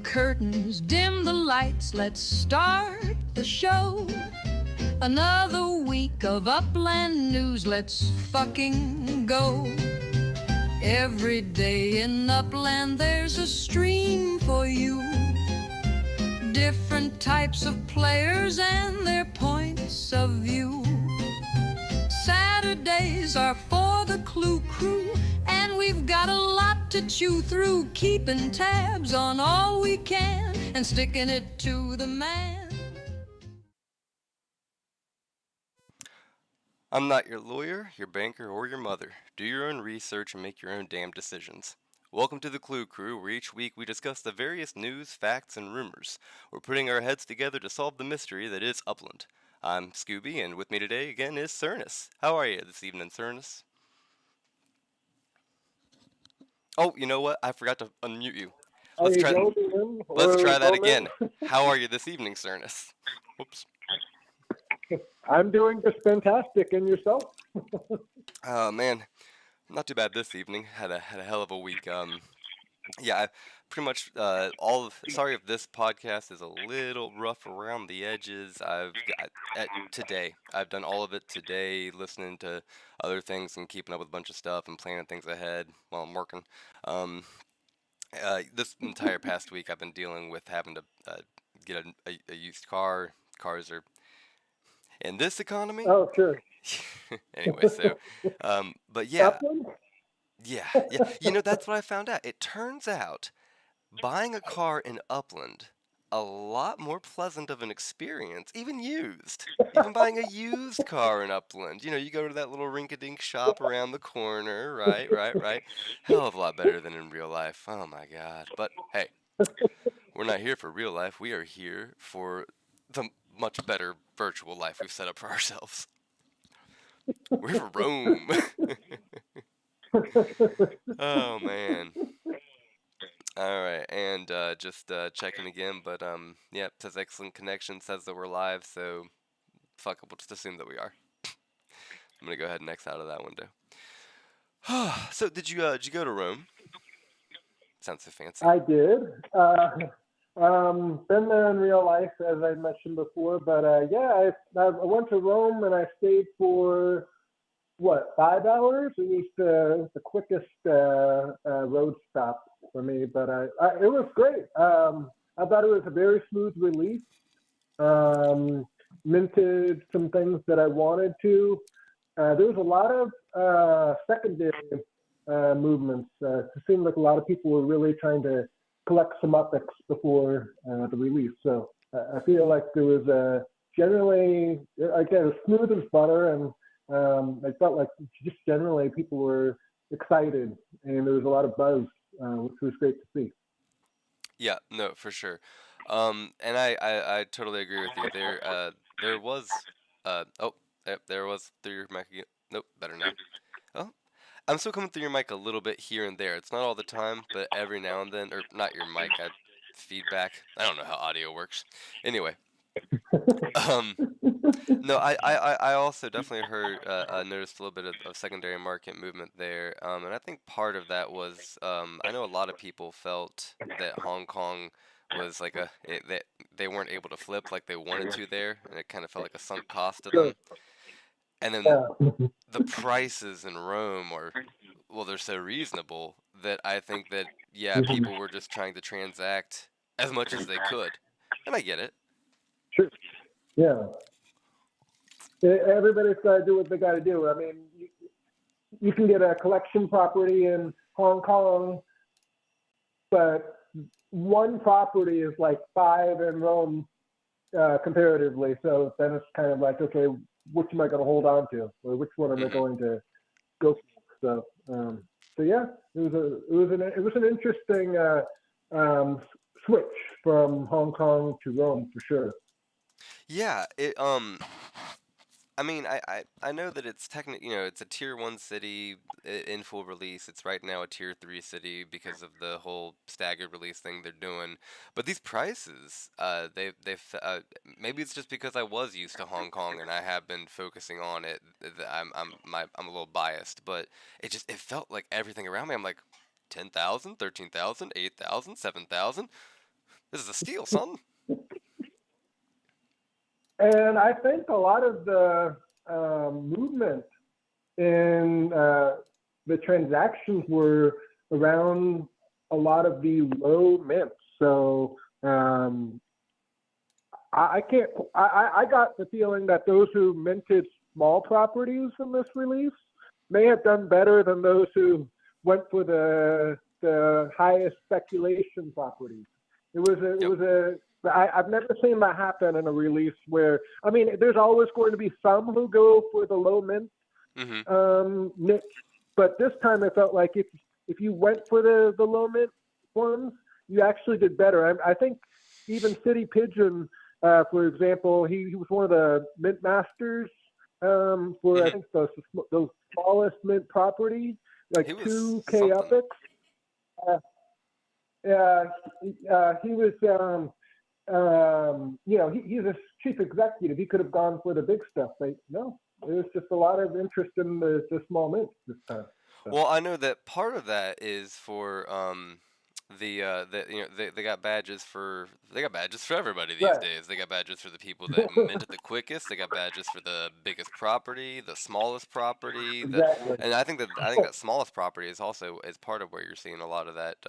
curtains, dim the lights, let's start the show. Another week of Upland news, let's fucking go. Every day in Upland there's a stream for you. Different types of players and their points of view. Saturdays are for the Clue Crew, and we've got a lot to chew through, keeping tabs on all we can and sticking it to the man. I'm not your lawyer, your banker, or your mother. Do your own research and make your own damn decisions. Welcome to the Clue Crew, where each week we discuss the various news, facts, and rumors. We're putting our heads together to solve the mystery that is Upland. I'm Skoobie, and with me today again is Cernus. How are you this evening, Cernus? Oh, you know what? I forgot to unmute you. Are you going in? Let's try that again. How are you this evening, Cernus? Whoops. I'm doing just fantastic, and yourself? Oh man, not too bad this evening. Had a hell of a week. Yeah, I pretty much sorry if this podcast is a little rough around the edges. Today. I've done all of it today, listening to other things and keeping up with a bunch of stuff and planning things ahead while I'm working. This entire past week, I've been dealing with having to get a used car. Cars are in this economy. Oh, sure. Anyway, so, but yeah. Upland? Yeah. You know, that's what I found out. It turns out buying a car in Upland a lot more pleasant of an experience, even used. Even buying a used car in Upland. You know, you go to that little rink-a-dink shop around the corner, right? Hell of a lot better than in real life. Oh my God. But hey, we're not here for real life. We are here for the much better virtual life we've set up for ourselves. We're for Rome. Oh man. All right, and just checking again, but yeah, it says excellent connection, says that we're live, so fuck it, we'll just assume that we are. I'm gonna go ahead and X out of that window. So did you go to Rome? Sounds so fancy. I did. Been there in real life, as I mentioned before, but yeah, I went to Rome and I stayed for 5 hours? It was the quickest road stop for me, but it was great. I thought it was a very smooth release. Minted some things that I wanted to. There was a lot of secondary movements. It seemed like a lot of people were really trying to collect some epics before the release. So I feel like there was generally, again, smooth as butter, and I felt like just generally people were excited and there was a lot of buzz, which was great to see. Yeah, no, for sure. And I totally agree with you. There was there was through your mic again. Nope, better now. Oh, I'm still coming through your mic a little bit here and there. It's not all the time, but every now and then, or not your mic, feedback. I don't know how audio works. Anyway. No, I also definitely heard, noticed a little bit of secondary market movement there, and I think part of that was, I know a lot of people felt that Hong Kong was like that they weren't able to flip like they wanted to there, and it kind of felt like a sunk cost to them. And then the prices in Rome they're so reasonable that I think that, yeah, people were just trying to transact as much as they could, and I get it. Sure. Yeah. Everybody's got to do what they got to do. I mean, you can get a collection property in Hong Kong, but one property is like 5 in Rome comparatively. So then it's kind of like, okay, which am I going to hold on to, or which one am I going to go for? So yeah, it was an interesting switch from Hong Kong to Rome for sure. Yeah, I mean, I know that it's technically, it's a tier 1 city in full release. It's right now a tier 3 city because of the whole staggered release thing they're doing. But these prices, they've maybe it's just because I was used to Hong Kong and I have been focusing on it. I'm a little biased, but it felt like everything around me. I'm like 10,000, 13,000, 8,000, 7,000. This is a steal, son. And I think a lot of the movement in the transactions were around a lot of the low mints. So I can't. I got the feeling that those who minted small properties in this release may have done better than those who went for the highest speculation properties. I've never seen that happen in a release where, I mean, there's always going to be some who go for the low mint niche, but this time it felt like if you went for the low mint ones, you actually did better. I think even City Pigeon, for example, he was one of the mint masters for I think those smallest mint property, like 2K Uppies. He was, he's a chief executive. He could have gone for the big stuff, but no, there's just a lot of interest in the small mints this time. So. Well, I know that part of that is for they got badges for everybody these days. They got badges for the people that minted the quickest. They got badges for the biggest property, the smallest property. And I think that smallest property is also part of where you're seeing a lot of that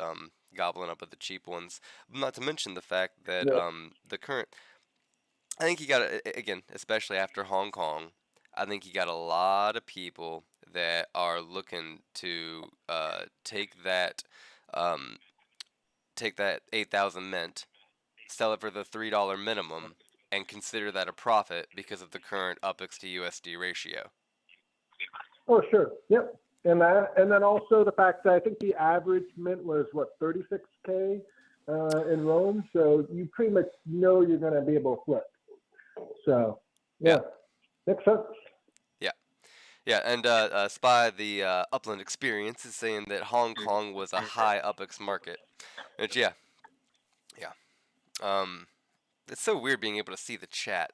gobbling up of the cheap ones. Not to mention the fact that the current. I think you got again, especially after Hong Kong. I think you got a lot of people that are looking to take that 8,000 mint, sell it for the $3 minimum, and consider that a profit because of the current UPX to USD ratio. Oh, sure. Yep. And then also the fact that I think the average mint was what, 36K in Rome, so you pretty much know you're going to be able to flip. So makes sense. Yeah, and Spy, the Upland experience, is saying that Hong Kong was a high UPX market. Which, yeah. It's so weird being able to see the chat.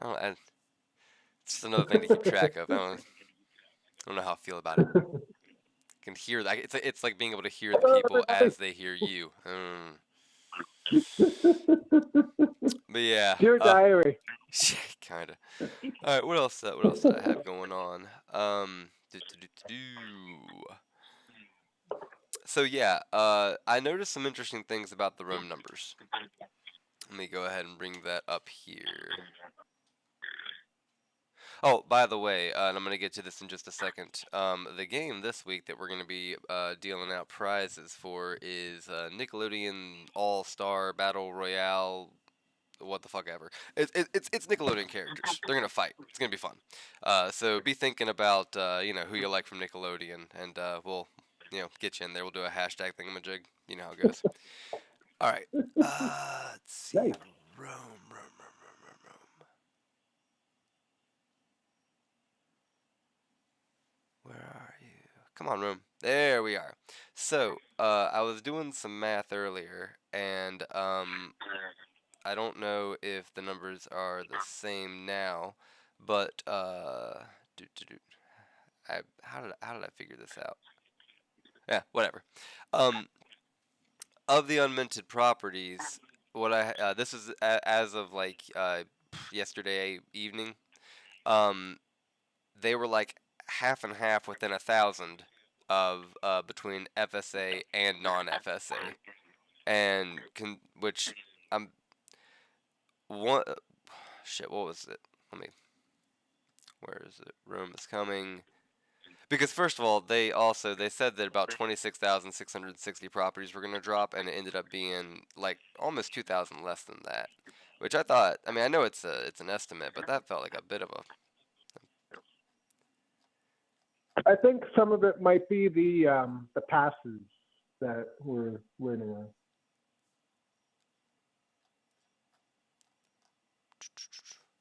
It's just another thing to keep track of. I don't know how I feel about it. I can hear that. It's like being able to hear the people as they hear you. But yeah. Dear diary. Kinda. All right. What else did I have going on? So yeah. I noticed some interesting things about the room numbers. Let me go ahead and bring that up here. Oh, by the way, and I'm going to get to this in just a second, the game this week that we're going to be dealing out prizes for is Nickelodeon All-Star Battle Royale, what the fuck ever. It's Nickelodeon characters. They're going to fight. It's going to be fun. So be thinking about, who you like from Nickelodeon, and we'll, get you in there. We'll do a hashtag thingamajig. You know how it goes. All right. Let's see. Nice. Rome. Where are you? Come on, Rome. There we are. So, I was doing some math earlier, and I don't know if the numbers are the same now, but how did I figure this out? Yeah, whatever. Of the unminted properties, this is as of like yesterday evening. They were like half and half within 1,000 of between FSA and non-FSA, and which I'm one shit. What was it? Where is it? Rome is coming. Because first of all, they said that about 26,660 properties were going to drop, and it ended up being like almost 2,000 less than that. Which I thought, I mean, I know it's an estimate, but that felt like a bit of a. I think some of it might be the passes that were running around.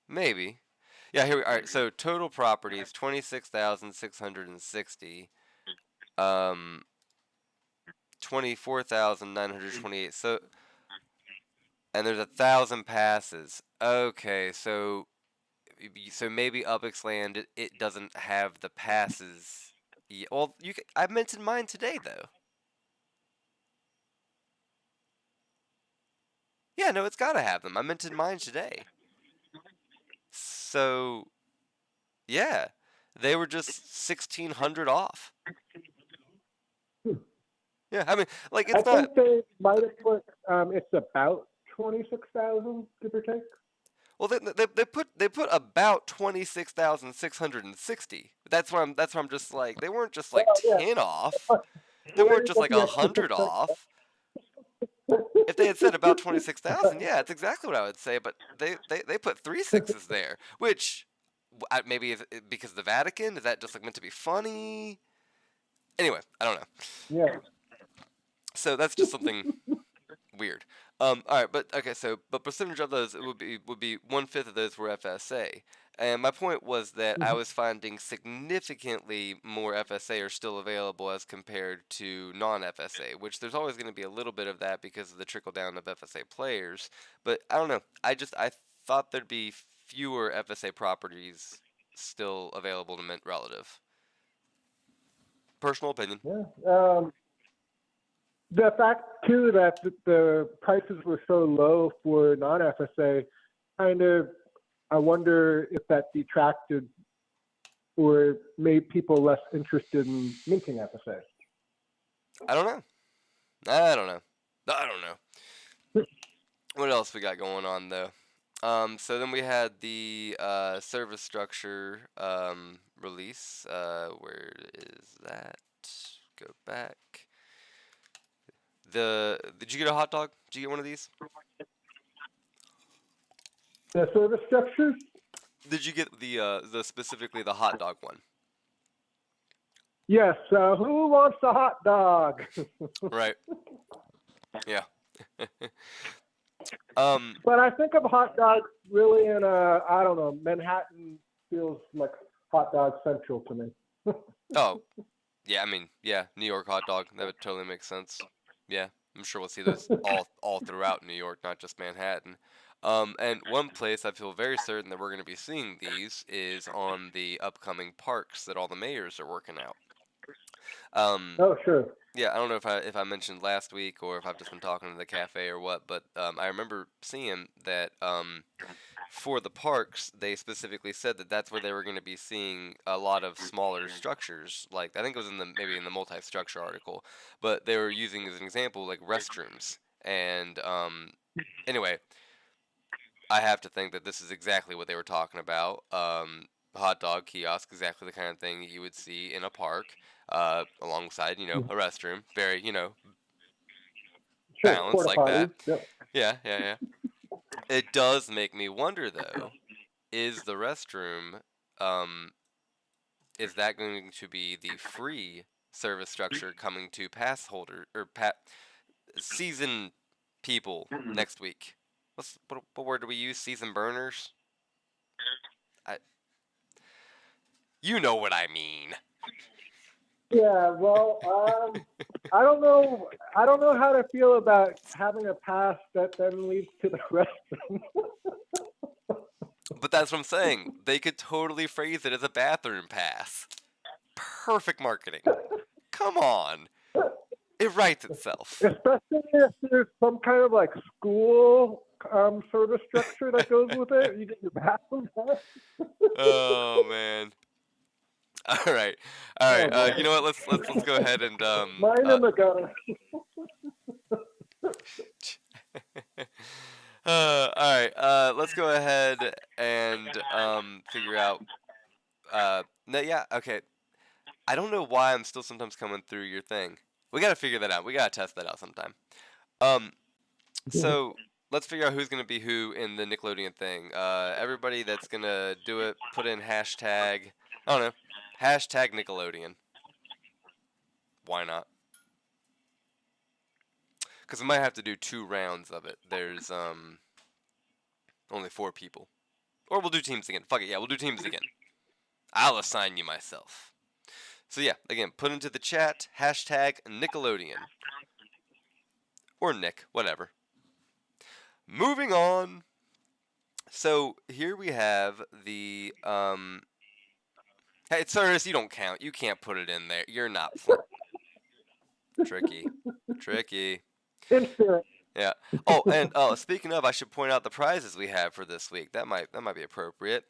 Maybe. Yeah, here we are. All right, so total properties 26,660. 24,928. So and there's 1,000 passes. Okay, so maybe Upix Land it doesn't have the passes. Well, I mentioned mine today though. Yeah, no, it's got to have them. I minted mine today. So, yeah, they were just 1,600 off. Yeah, I mean, like, I it's not. think they might have put it's about 26,000, give or take. Well, they put about 26,660. That's why I'm just like, they weren't just like Oh, yeah. 10 off. They weren't just With like the extra 100 percent. off. If they had said about 26,000, yeah, it's exactly what I would say. But they put 3 sixes there, which maybe is because of the Vatican. Is that just like meant to be funny? Anyway, I don't know. Yeah. So that's just something weird. All right, but okay, so but percentage of those it would be 1/5 of those were FSA, and my point was that I was finding significantly more FSA are still available as compared to non-FSA, which there's always going to be a little bit of that because of the trickle down of FSA players. But I don't know. I thought there'd be fewer FSA properties still available to mint relative. Personal opinion. Yeah. The fact too that the prices were so low for non-FSA, kind of, I wonder if that detracted or made people less interested in minting FSA. I don't know. I don't know. What else we got going on though? So then we had the service structure release. Where is that? Go back. Did you get a hot dog? Did you get one of these? The service structure? Did you get the specifically the hot dog one? Yes. Who wants a hot dog? Right. Yeah. But I think of hot dogs really in I don't know, Manhattan feels like hot dog central to me. Oh, yeah. I mean, yeah. New York hot dog. That would totally make sense. Yeah, I'm sure we'll see those all throughout New York, not just Manhattan. And one place I feel very certain that we're going to be seeing these is on the upcoming parks that all the mayors are working out. Oh, sure. Yeah, I don't know if I mentioned last week or if I've just been talking to the cafe or what, but I remember seeing that for the parks, they specifically said that that's where they were going to be seeing a lot of smaller structures. Like I think it was maybe in the multi-structure article, but they were using as an example like restrooms. And anyway, I have to think that this is exactly what they were talking about. Hot dog kiosk, exactly the kind of thing you would see in a park, alongside a restroom. Very Sure. balanced Porta like that. potties. Yep. Yeah. It does make me wonder though, is the restroom, is that going to be the free service structure coming to pass holder or season people next week? What word do we use? Season burners? You know what I mean. Yeah, well, I don't know. I don't know how to feel about having a pass that then leads to the restroom. But that's what I'm saying. They could totally phrase it as a bathroom pass. Perfect marketing. Come on. It writes itself. Especially if there's some kind of like school service structure that goes with it. You get your bathroom pass. Oh man. All right. You know what? Let's go ahead and Mine in the gutter. all right. Let's go ahead and figure out. No, yeah. Okay. I don't know why I'm still sometimes coming through your thing. We gotta figure that out. We gotta test that out sometime. So let's figure out who's gonna be who in the Nickelodeon thing. Everybody that's gonna do it, put in hashtag. I don't know. Hashtag Nickelodeon. Why not? Because we might have to do 2 rounds of it. There's only 4 people. Or we'll do teams again. Fuck it, yeah, we'll do teams again. I'll assign you myself. So yeah, again, put into the chat, hashtag Nickelodeon. Or Nick, whatever. Moving on. So here we have the hey, Cyrus, you don't count. You can't put it in there. You're not tricky. In spirit. Yeah. Oh, and speaking of, I should point out the prizes we have for this week. That might be appropriate.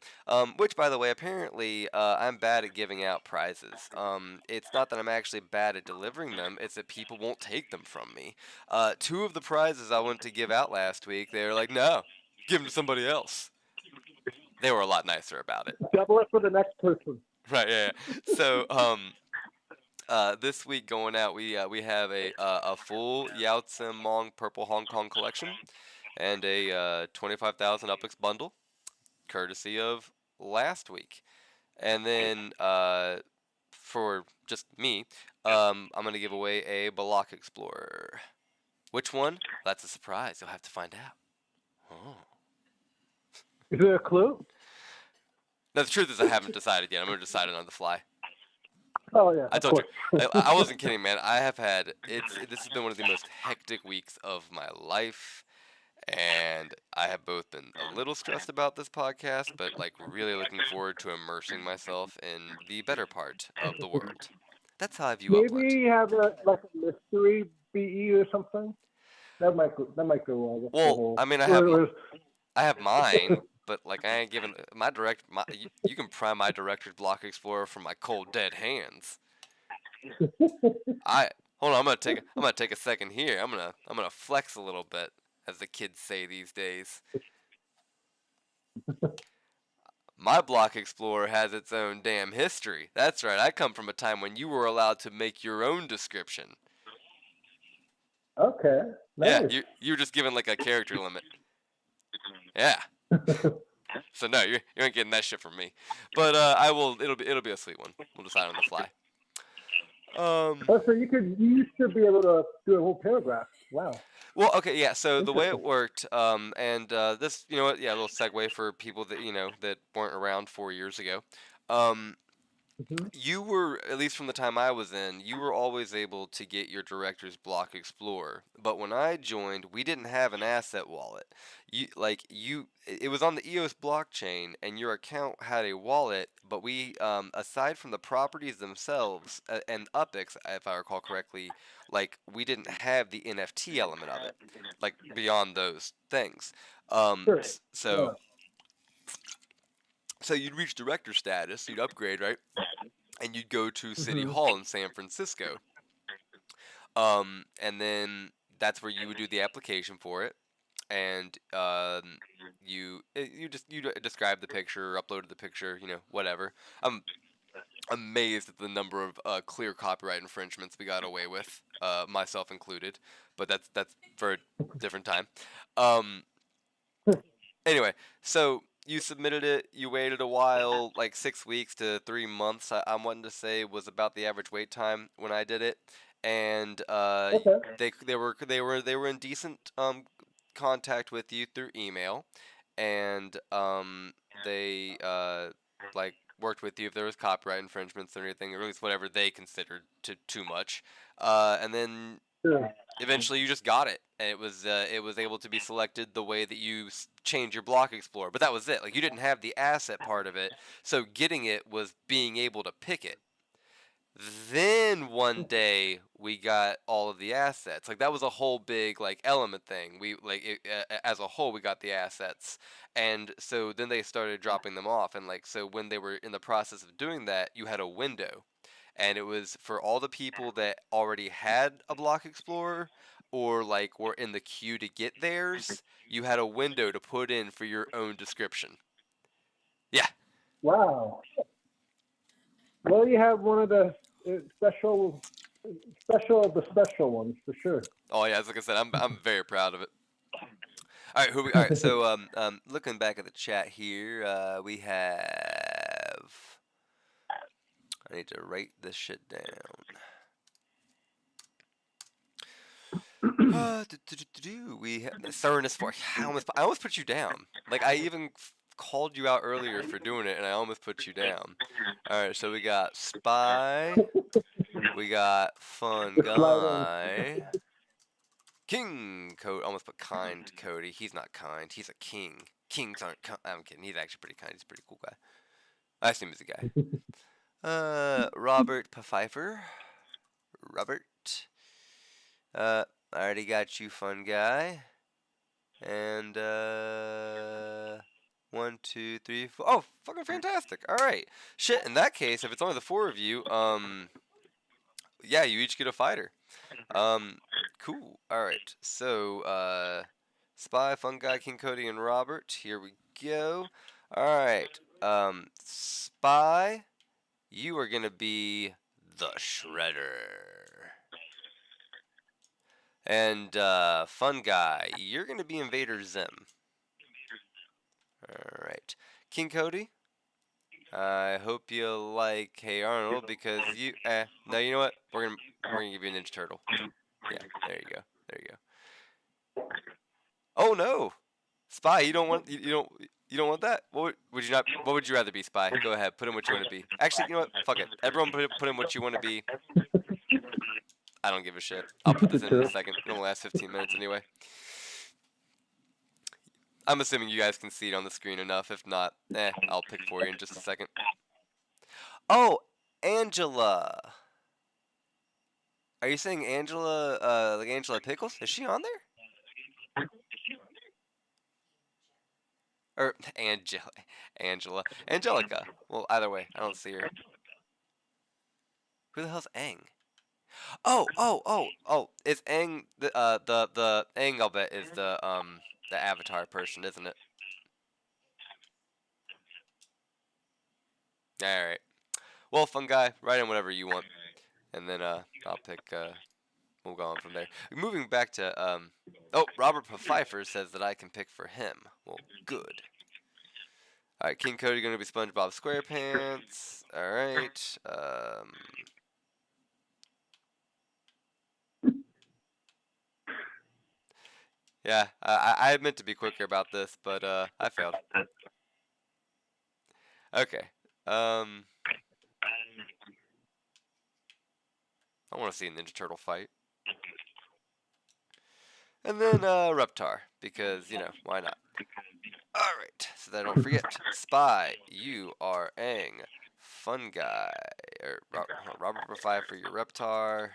Which, by the way, apparently, I'm bad at giving out prizes. It's not that I'm actually bad at delivering them; it's that people won't take them from me. Two of the prizes I went to give out last week, they were like, "No, give them to somebody else." They were a lot nicer about it. Double it for the next person. Right? Yeah. Yeah. So, this week going out, we have a full Yau Tsim Mong Purple Hong Kong collection and a 25,000 Uppies bundle, courtesy of last week. And then for just me, I'm gonna give away a Block Explorer. Which one? That's a surprise. You'll have to find out. Oh. Is there a clue? Now the truth is, I haven't decided yet. I'm gonna decide it on the fly. Oh yeah, I of told you, course. I wasn't kidding, man. I have had this has been one of the most hectic weeks of my life, and I have both been a little stressed about this podcast, but like really looking forward to immersing myself in the better part of the world. That's how I view Upland. Maybe have like a mystery BE or something. That might go well with the Well, whole. I mean, Or- I have mine, but like I ain't giving you can pry my director's Block Explorer from my cold dead hands. I hold on. I'm gonna take a second here. I'm gonna flex a little bit, as the kids say these days. My Block Explorer has its own damn history. That's right. I come from a time when you were allowed to make your own description. Okay, Yeah, nice. you were just given like a character limit. Yeah. So no, you ain't getting that shit from me. But I will. It'll be a sweet one. We'll decide on the fly. Oh, so you should be able to do a whole paragraph. Wow. Well, okay, yeah. So the way it worked, and this, you know what? Yeah, a little segue for people that that weren't around 4 years ago. Um, hmm you were, at least from the time I was in, you were always able to get your director's Block Explorer. But when I joined, we didn't have an asset wallet. It was on the EOS blockchain, and your account had a wallet. But we, aside from the properties themselves and UPX, if I recall correctly, like we didn't have the NFT element of it, like beyond those things. Sure. So Yeah. so you'd reach director status, you'd upgrade, right? And you'd go to City hmm Hall in San Francisco. And then that's where you would do the application for it, and you describe the picture, uploaded the picture, whatever. I'm amazed at the number of clear copyright infringements we got away with, myself included, but that's for a different time. Um, Anyway, so you submitted it. You waited a while, like 6 weeks to 3 months. I'm wanting to say was about the average wait time when I did it, and Okay. they were in decent contact with you through email, and they like worked with you if there was copyright infringements or anything, or at least whatever they considered too much. And then Sure. eventually you just got it, and it was able to be selected the way that you change your Block Explorer. But that was it. Like you didn't have the asset part of it, so getting it was being able to pick it. Then one day we got all of the assets. Like that was a whole big like element thing. We like as a whole we got the assets, and so then they started dropping them off. And like so when they were in the process of doing that, you had a window, and it was for all the people that already had a Block Explorer or like were in the queue to get theirs. You had a window to put in for your own description. Yeah. Wow. Well, you have one of the special of the special ones for sure. Oh yeah. Like I said, I'm very proud of it. All right, all right. So, looking back at the chat here, we have. I need to write this shit down. We have Cernus for. I almost put you down. Like I even called you out earlier for doing it, and I almost put you down. All right, so we got Spy. We got Fun The sliding. Guy. King Cody. Almost put kind Cody. He's not kind. He's a king. Kings aren't kind. I'm kidding. He's actually pretty kind. He's a pretty cool guy. I assume he's a guy. Robert Pfeiffer. Robert. I already got you, fun guy. And 1, 2, 3, 4. Oh, fucking fantastic! All right, shit. In that case, if it's only the 4 of you, yeah, you each get a fighter. Cool. All right. So, Spy, Fun Guy, King Cody, and Robert. Here we go. All right. Spy, you are gonna be the Shredder. And Fun Guy, you're gonna be Invader Zim. All right. King Cody, I hope you like Hey Arnold because you. No, you know what? We're gonna give you a Ninja Turtle. Yeah. There you go. There you go. Oh no, Spy, you don't want you don't want that. Would you not? What would you rather be, Spy? Go ahead, put in what you want to be. Actually, you know what? Fuck it. Everyone, put in what you want to be. I don't give a shit. I'll put this in a second. It'll last 15 minutes anyway. I'm assuming you guys can see it on the screen enough. If not, I'll pick for you in just a second. Oh, Angela. Are you saying Angela, like Angela Pickles? Is she on there? Or Angelica. Well, either way, I don't see her. Who the hell's Aang? Oh! It's Aang. The Aang, I'll bet, is the Avatar person, isn't it? All right. Well, fun guy, write in whatever you want, and then I'll pick. We'll go on from there. Moving back to oh, Robert Pfeiffer says that I can pick for him. Well, good. All right, King Cody gonna be SpongeBob SquarePants. All right. Yeah, I meant to be quicker about this, but I failed. Okay. I want to see a Ninja Turtle fight. And then Reptar, because, you know, why not? Alright, so that I don't forget. Spy, you are Aang. Fun Guy, or Robert Pfeiffer, your Reptar.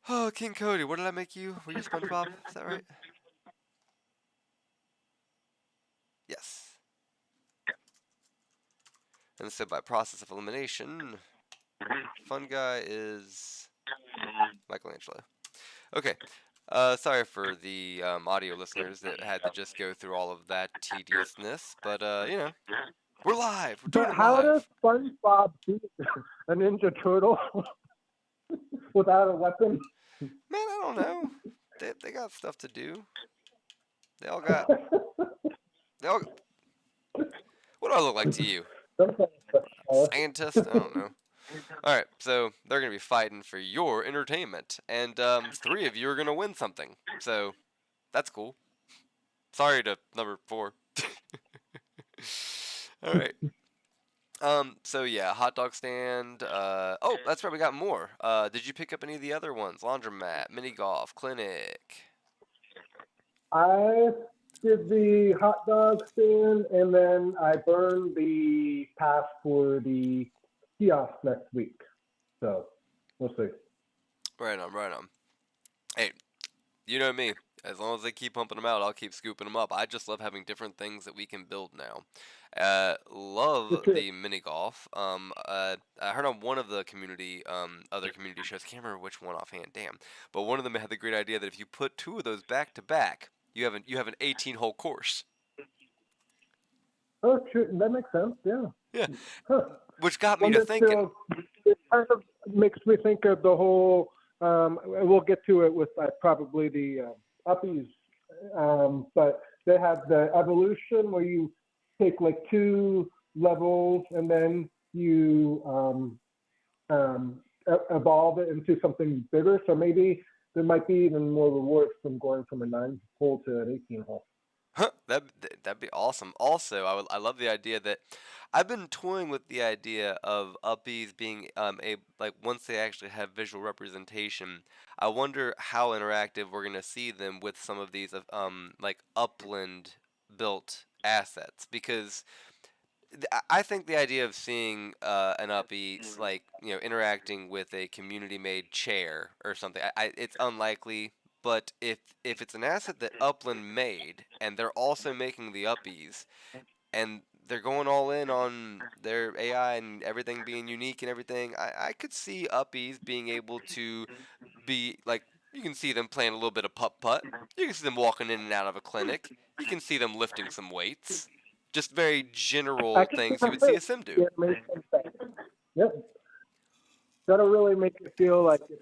Oh, King Cody, what did I make you? Were you SpongeBob? Is that right? Yes. And so by process of elimination, Fun Guy is Michelangelo. Okay. Sorry for the audio listeners that had to just go through all of that tediousness, but you know, we're live. We're doing But it how live. does SpongeBob beat a Ninja Turtle without a weapon? Man, I don't know. They got stuff to do. They all got. They all. What do I look like to you? Scientist? I don't know. Alright, so they're going to be fighting for your entertainment. And 3 of you are going to win something. So, that's cool. Sorry to number 4. Alright. So yeah, hot dog stand. Oh, that's right, we got more. Did you pick up any of the other ones? Laundromat, mini golf, clinic. I did the hot dog stand, and then I burned the pass for the kiosk next week. So we'll see. Right on, right on. Hey, you know me. As long as they keep pumping them out, I'll keep scooping them up. I just love having different things that we can build now. Love the mini golf. I heard on one of the other community shows. Can't remember which one offhand. Damn. But one of them had the great idea that if you put 2 of those back to back, you have an 18-hole course. Oh, true. That makes sense. Yeah. Yeah. Huh. Which got me to thinking. It kind of makes me think of the whole. We'll get to it with probably the Uppies, but they have the evolution where you take like 2 levels and then you evolve it into something bigger. So maybe there might be even more rewards from going from a 9-hole to an 18-hole. Huh, that'd be awesome. Also, I love the idea that I've been toying with the idea of Uppies being like once they actually have visual representation. I wonder how interactive we're gonna see them with some of these like Upland built assets because I think the idea of seeing an Uppie like interacting with a community-made chair or something, it's unlikely. But if it's an asset that Upland made and they're also making the Uppies and they're going all in on their AI and everything being unique and everything, I could see Uppies being able to be like, you can see them playing a little bit of putt-putt. You can see them walking in and out of a clinic. You can see them lifting some weights. Just very I general can things you would see remember a sim do. it makes sense. Yep. That'll really make it feel like it's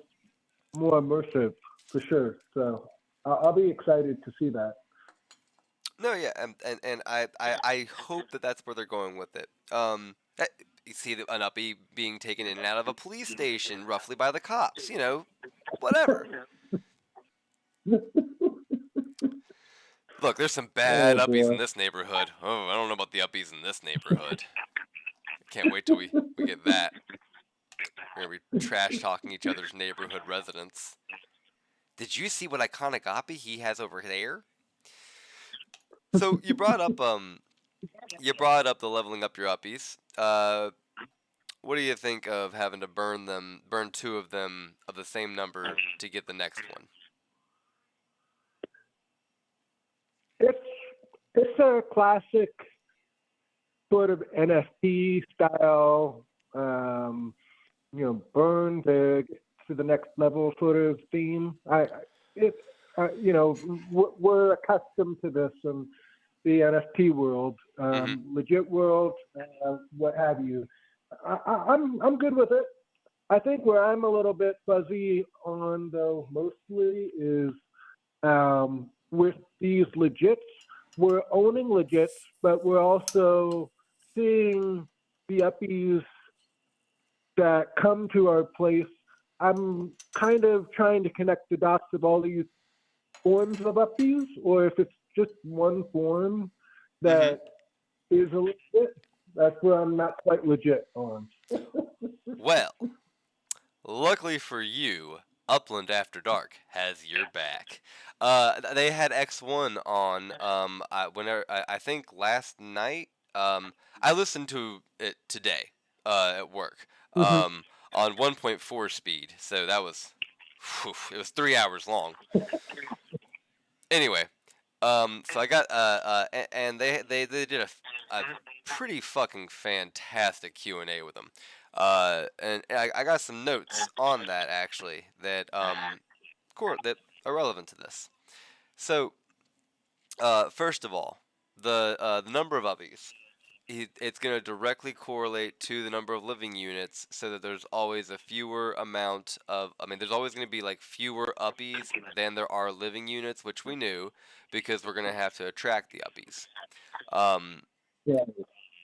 more immersive for sure. So I'll be excited to see that. No, yeah, and I hope that that's where they're going with it. You see an Uppie being taken in and out of a police station, roughly by the cops. Whatever. Look, there's some bad Oh Uppies in boy. this neighborhood. Oh, I don't know about the Uppies in this neighborhood. Can't wait till we get that. We're gonna be trash talking each other's neighborhood residents. Did you see what iconic Uppie he has over there? So you brought up the leveling up your Uppies. What do you think of having to burn two of them of the same number to get the next one? It's a classic sort of NFT style, burn to get to the next level sort of theme. We're accustomed to this in the NFT world, legit world, what have you. I'm good with it. I think where I'm a little bit fuzzy on though mostly is with these legits. We're owning legits, but we're also seeing the Uppies that come to our place. I'm kind of trying to connect the dots of all these forms of Uppies, or if it's just one form that is a legit. That's where I'm not quite legit on. Well, luckily for you, Upland After Dark has your back. They had X1 on. I think last night. I listened to it today. At work. Mhm. On 1.4 speed. So that was. It was 3 hours long. Anyway, so I got and they did a pretty fucking fantastic Q&A with them. And I got some notes on that actually that that are relevant to this. So, first of all, the number of Uppies, it's going to directly correlate to the number of living units, so that there's always a fewer amount of. I mean, there's always going to be like fewer Uppies than there are living units, which we knew, because we're going to have to attract the Uppies. Yeah.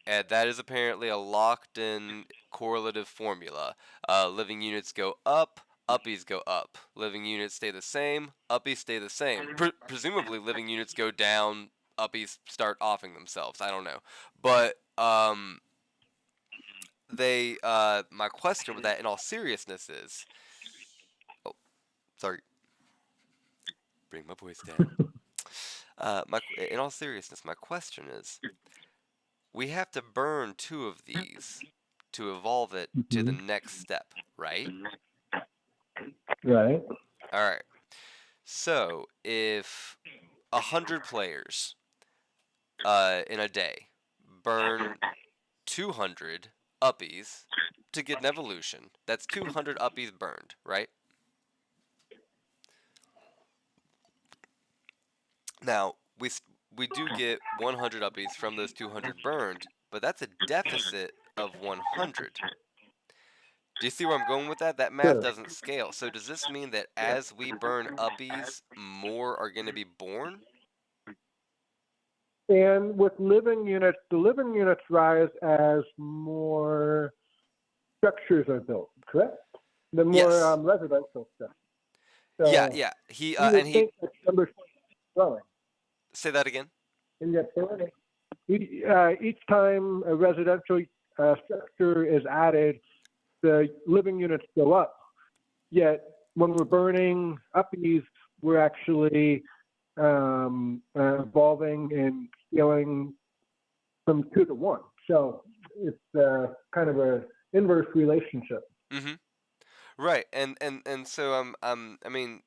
And that is apparently a locked-in correlative formula. Living units go up, Uppies go up. Living units stay the same, Uppies stay the same. Presumably, living units go down, Uppies start offing themselves. I don't know, but my question with that, in all seriousness, is, oh, sorry, bring my voice down. In all seriousness, my question is, we have to burn two of these to evolve it to the next step, right? Right. All right. So if 100 players in a day burn 200 Uppies to get an evolution, that's 200 Uppies burned, right? Now, we do get 100 Uppies from those 200 burned, but that's a deficit of 100. Do you see where I'm going with that? That math Sure. doesn't scale. So does this mean that as we burn Uppies, more are going to be born? And with living units, the living units rise as more structures are built, correct? The more Yes. residential stuff. Yeah, So yeah. He you would think that number is growing. say that again. And yet, each time a residential structure is added, the living units go up. Yet when we're burning Uppies, we're actually evolving and scaling from 2 to 1. So it's kind of a inverse relationship. Mm-hmm. Right, and so I mean,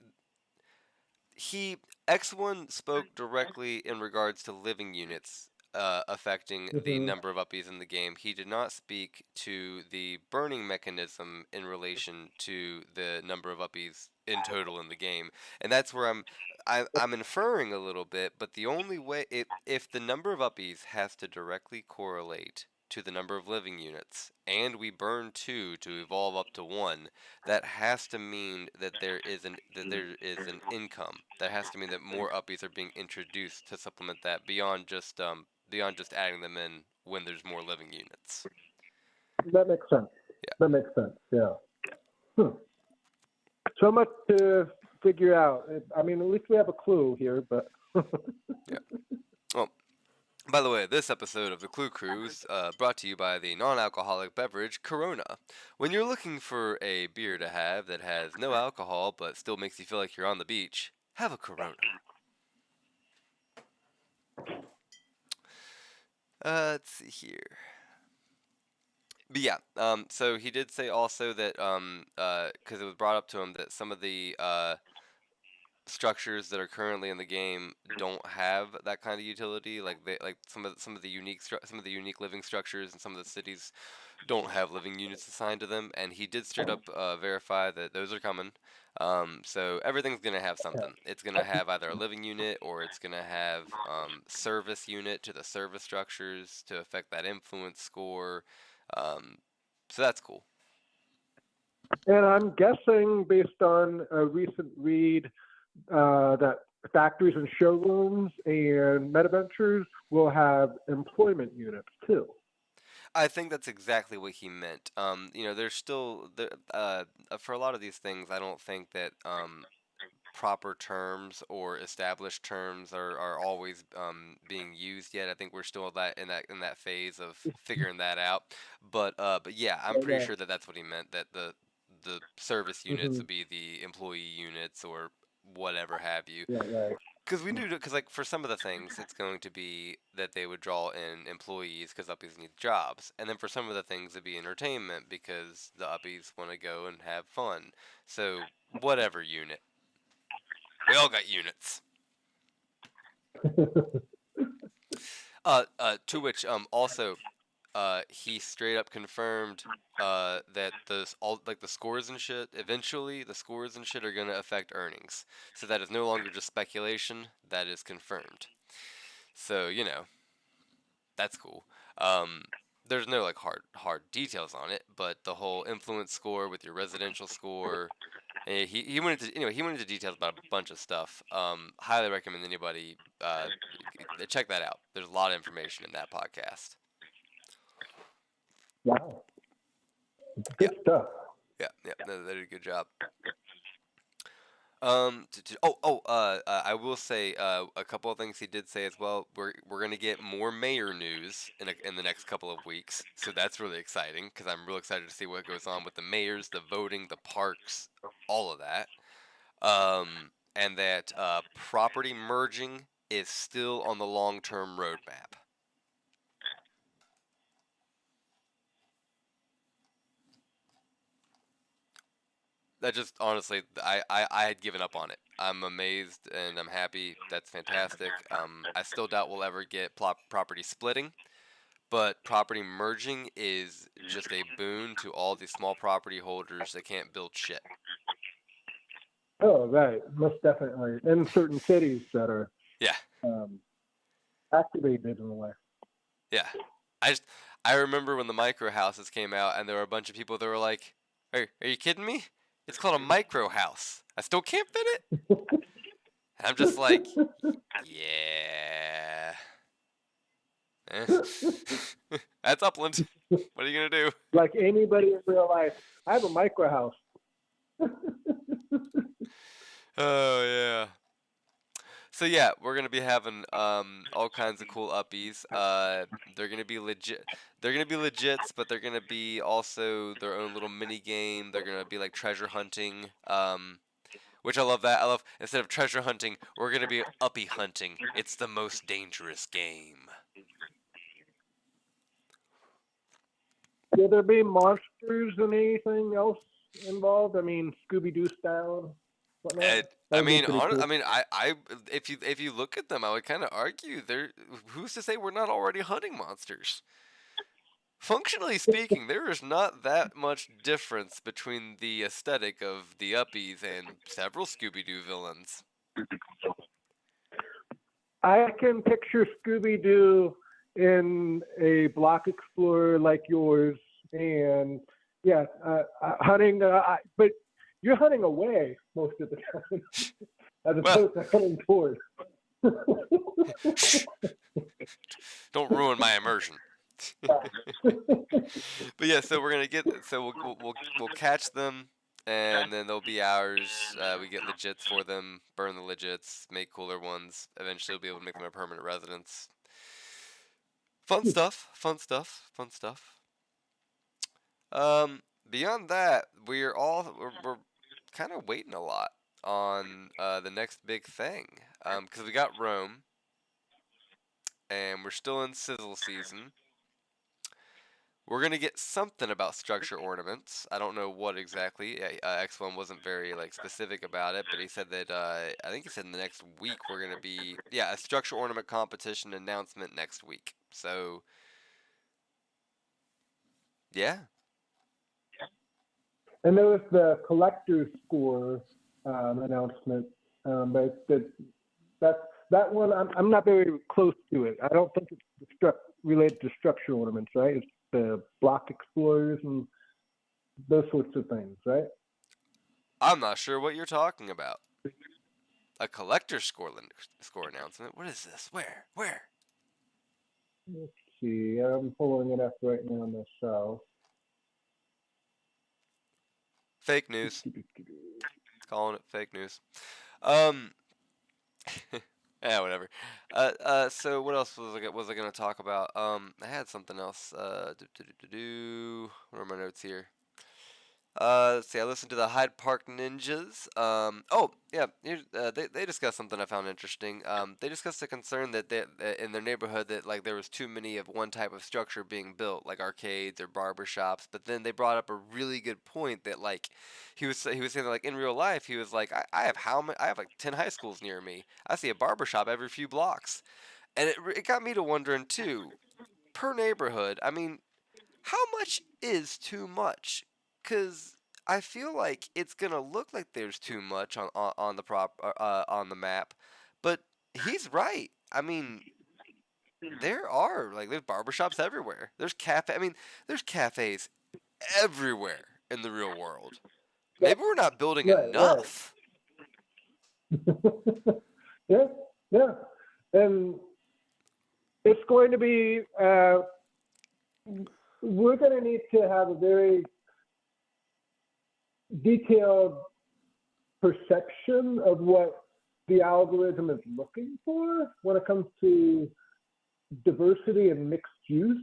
he X1 spoke directly in regards to living units affecting the Hmm. number of uppies in the game. He did not speak to the burning mechanism in relation to the number of uppies in total in the game, and that's where I'm inferring a little bit. But the only way, if the number of uppies has to directly correlate to the number of living units, and we burn 2 to evolve up to 1, that has to mean that there is an income. That has to mean that more uppies are being introduced to supplement that beyond just adding them in when there's more living units. That makes sense. Yeah. That makes sense. Yeah. So much to figure out. I mean, at least we have a clue here, but. Yeah. Well, by the way, this episode of the Clue Crew is brought to you by the non-alcoholic beverage Corona. When you're looking for a beer to have that has no alcohol but still makes you feel like you're on the beach, have a Corona. Let's see here. But yeah, so he did say also that, because it was brought up to him that some of the structures that are currently in the game don't have that kind of utility. Like some of the unique living structures and some of the cities don't have living units assigned to them. And he did straight up verify that those are coming. So everything's gonna have something. It's gonna have either a living unit or it's gonna have service unit to the service structures to affect that influence score. So that's cool. And I'm guessing, based on a recent read, that factories and showrooms and MetaVentures will have employment units too. I think that's exactly what he meant. There's still for a lot of these things. I don't think that proper terms or established terms are always being used yet. I think we're still in that phase of figuring that out. But yeah, I'm pretty Yeah. sure that that's what he meant. That the service units Hmm. would be the employee units or whatever have you. Yeah, right. Because like for some of the things, it's going to be that they would draw in employees because uppies need jobs, and then for some of the things it'd be entertainment because the uppies want to go and have fun. So whatever unit, we all got units. To which also he straight up confirmed that the scores and shit, eventually the scores and shit are gonna affect earnings. So that is no longer just speculation, that is confirmed. So, that's cool. Um, there's no like hard details on it, but the whole influence score with your residential score, he went into details about a bunch of stuff. Highly recommend anybody check that out. There's a lot of information in that podcast. Wow. Yeah. Good stuff. Yeah, they did a good job. I will say a couple of things he did say as well. We're gonna get more mayor news in the next couple of weeks, so that's really exciting because I'm real excited to see what goes on with the mayors, the voting, the parks, all of that. And that property merging is still on the long-term roadmap. That just honestly, I had given up on it. I'm amazed and I'm happy. That's fantastic. I still doubt we'll ever get property splitting, but property merging is just a boon to all these small property holders that can't build shit. Oh, right. Most definitely. In certain cities that are Yeah, activated in a way. yeah. I remember when the micro houses came out and there were a bunch of people that were like, are you kidding me? It's called a micro house. I still can't fit it? And I'm just like, yeah. That's Upland. What are you gonna do? Like anybody in real life, I have a micro house. Oh yeah. So yeah, we're gonna be having all kinds of cool uppies. They're gonna be legit. They're gonna be legits, but they're gonna be also their own little mini game. They're gonna be like treasure hunting. Which I love that. I love instead of treasure hunting, we're gonna be uppy hunting. It's the most dangerous game. Will there be monsters and anything else involved? I mean, Scooby-Doo style, whatnot. And, That I would be mean, pretty cool. if you look at them, I would kind of argue who's to say we're not already hunting monsters? Functionally speaking, there is not that much difference between the aesthetic of the Uppies and several Scooby-Doo villains. I can picture Scooby-Doo in a block explorer like yours, and yeah, hunting. But you're hunting away most of the time, as Well, opposed to hunting toward. don't ruin my immersion. But yeah, so we're gonna we'll catch them, and then they'll be ours. We get legits for them, burn the legits, make cooler ones. Eventually, we'll be able to make them a permanent residence. Fun stuff, fun stuff, fun stuff. Beyond that, we're kind of waiting a lot on the next big thing. Because we got Rome, and we're still in sizzle season. We're gonna get something about structure ornaments. I don't know what exactly. X1 wasn't very specific about it, but he said that I think he said in the next week we're gonna be a structure ornament competition announcement next week. So yeah. And there was the collector's score announcement, but that one I'm not very close to it. I don't think it's related to structure ornaments, right? It's the block explorers and those sorts of things, right? I'm not sure what you're talking about. A collector's score announcement? What is this? Where? Let's see. I'm pulling it up right now myself. Fake news. Calling it fake news. Yeah, whatever. So what else was I gonna talk about? I had something else. What are my notes here? Let's see. I listened to the Hyde Park Ninjas. Oh yeah. They discussed something I found interesting. They discussed the concern that in their neighborhood that there was too many of one type of structure being built, like arcades or barbershops. But then they brought up a really good point that he was saying that in real life he was like I have 10 high schools near me. I see a barbershop every few blocks, and it got me to wondering too. Per neighborhood, I mean, how much is too much? Cause I feel like it's gonna look like there's too much on on the map, but he's right. I mean, there's barbershops everywhere. There's cafes everywhere in the real world. Maybe we're not building enough. Yeah, and it's going to be. We're going to need to have a very detailed perception of what the algorithm is looking for when it comes to diversity and mixed use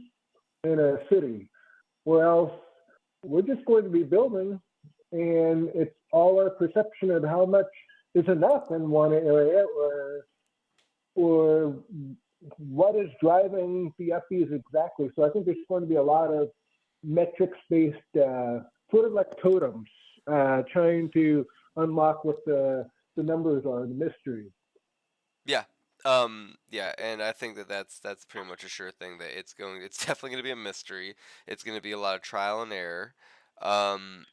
in a city, or else we're just going to be building, and it's all our perception of how much is enough in one area, or what is driving the Uppies exactly. So I think there's going to be a lot of metrics-based, sort of like totems, trying to unlock what the numbers are, the mystery. Yeah. Yeah, and I think that's pretty much a sure thing that it's definitely going to be a mystery. It's going to be a lot of trial and error. Fun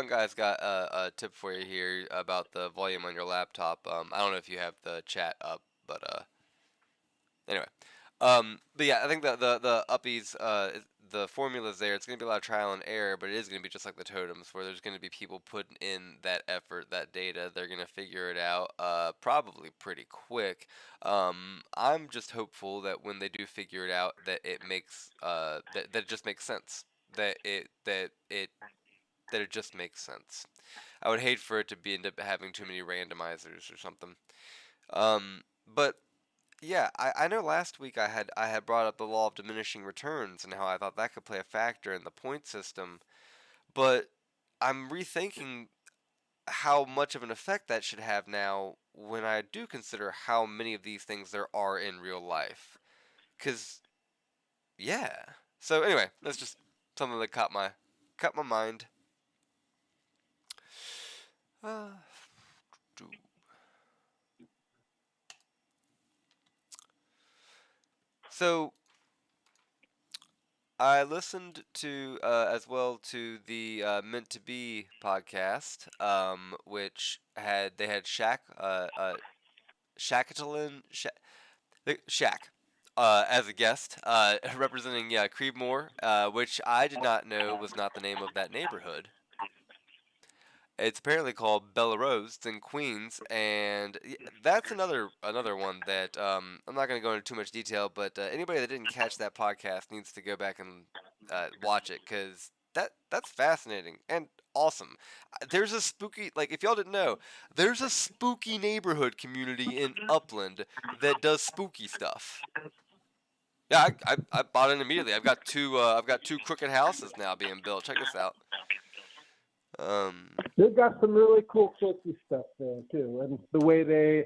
Guy's got a tip for you here about the volume on your laptop. I don't know if you have the chat up, but anyway. But yeah, I think that the Uppies, the formula's there. It's going to be a lot of trial and error, but it is going to be just like the totems, where there's going to be people putting in that effort, that data. They're going to figure it out, probably pretty quick. I'm just hopeful that when they do figure it out, that it makes that it just makes sense. That it just makes sense. I would hate for it to end up having too many randomizers or something. But yeah, I know last week I had brought up the law of diminishing returns and how I thought that could play a factor in the point system, but I'm rethinking how much of an effect that should have now when I do consider how many of these things there are in real life. 'Cause yeah, So anyway, that's just something that caught my mind. Uh, so I listened to as well to the Meant to Be podcast, which they had Shackleton Shaq as a guest, representing Creedmoor, which I did not know was not the name of that neighborhood. It's apparently called Bella Rose. It's in Queens, and that's another one that I'm not going to go into too much detail. But anybody that didn't catch that podcast needs to go back and watch it because that's fascinating and awesome. There's a spooky, like if y'all didn't know, there's a spooky neighborhood community in Upland that does spooky stuff. Yeah, I bought it immediately. I've got two crooked houses now being built. Check this out. They've got some really cool quirky stuff there too, and the way they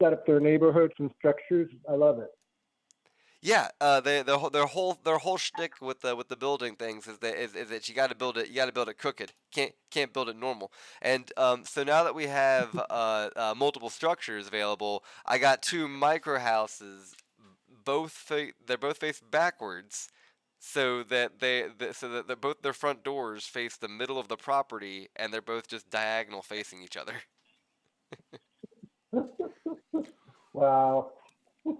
set up their neighborhoods and structures, I love it. Yeah, their whole shtick with the building things is that you got to build it crooked. Can't build it normal. And so now that we have multiple structures available, I got two micro houses. They're both faced backwards, so that both their front doors face the middle of the property, and they're both just diagonal facing each other. Wow. You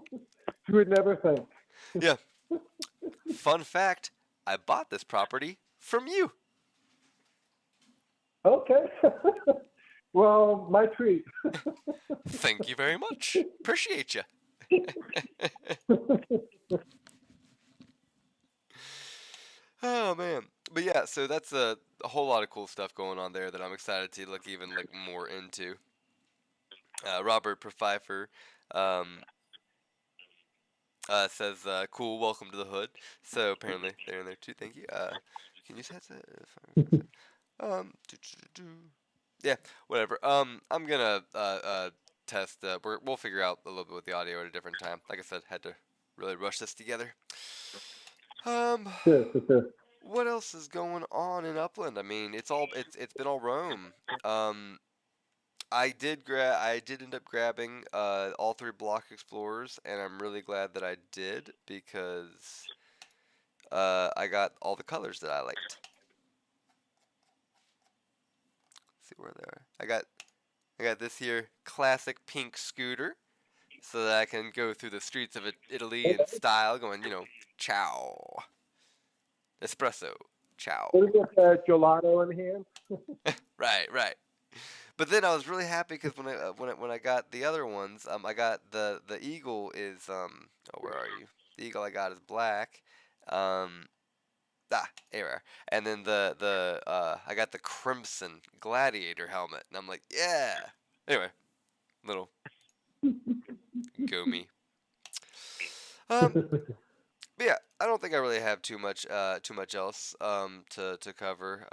would never think. Yeah. Fun fact, I bought this property from you. Okay. Well, my treat. Thank you very much. Appreciate you. Oh man, but yeah, so that's a whole lot of cool stuff going on there that I'm excited to look even more into. Robert Pfeiffer says, "Cool, welcome to the hood." So apparently they're in there too. Thank you. Can you set that? Yeah, whatever. I'm gonna test. We'll figure out a little bit with the audio at a different time. Like I said, had to really rush this together. Sure. What else is going on in Upland? I mean, it's been all Rome. I did end up grabbing all three block explorers, and I'm really glad that I did because I got all the colors that I liked. Let's see where they are. I got this here classic pink scooter, so that I can go through the streets of Italy in style, going, ciao, espresso, ciao. What is it, gelato in hand? Right. But then I was really happy because when I got the other ones, I got the eagle is where are you? The eagle I got is black. Here. And then I got the crimson gladiator helmet, and I'm like, yeah. Anyway, little go me. But yeah, I don't think I really have too much else to cover.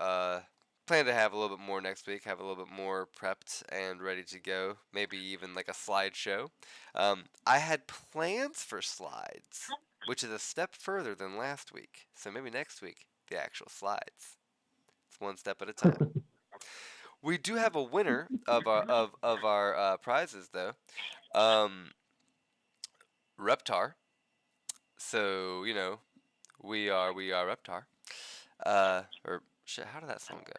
Plan to have a little bit more next week. Have a little bit more prepped and ready to go. Maybe even like a slideshow. I had plans for slides, which is a step further than last week. So maybe next week the actual slides. It's one step at a time. We do have a winner of our prizes though. Reptar. So we are Reptar. Or shit, how did that song go?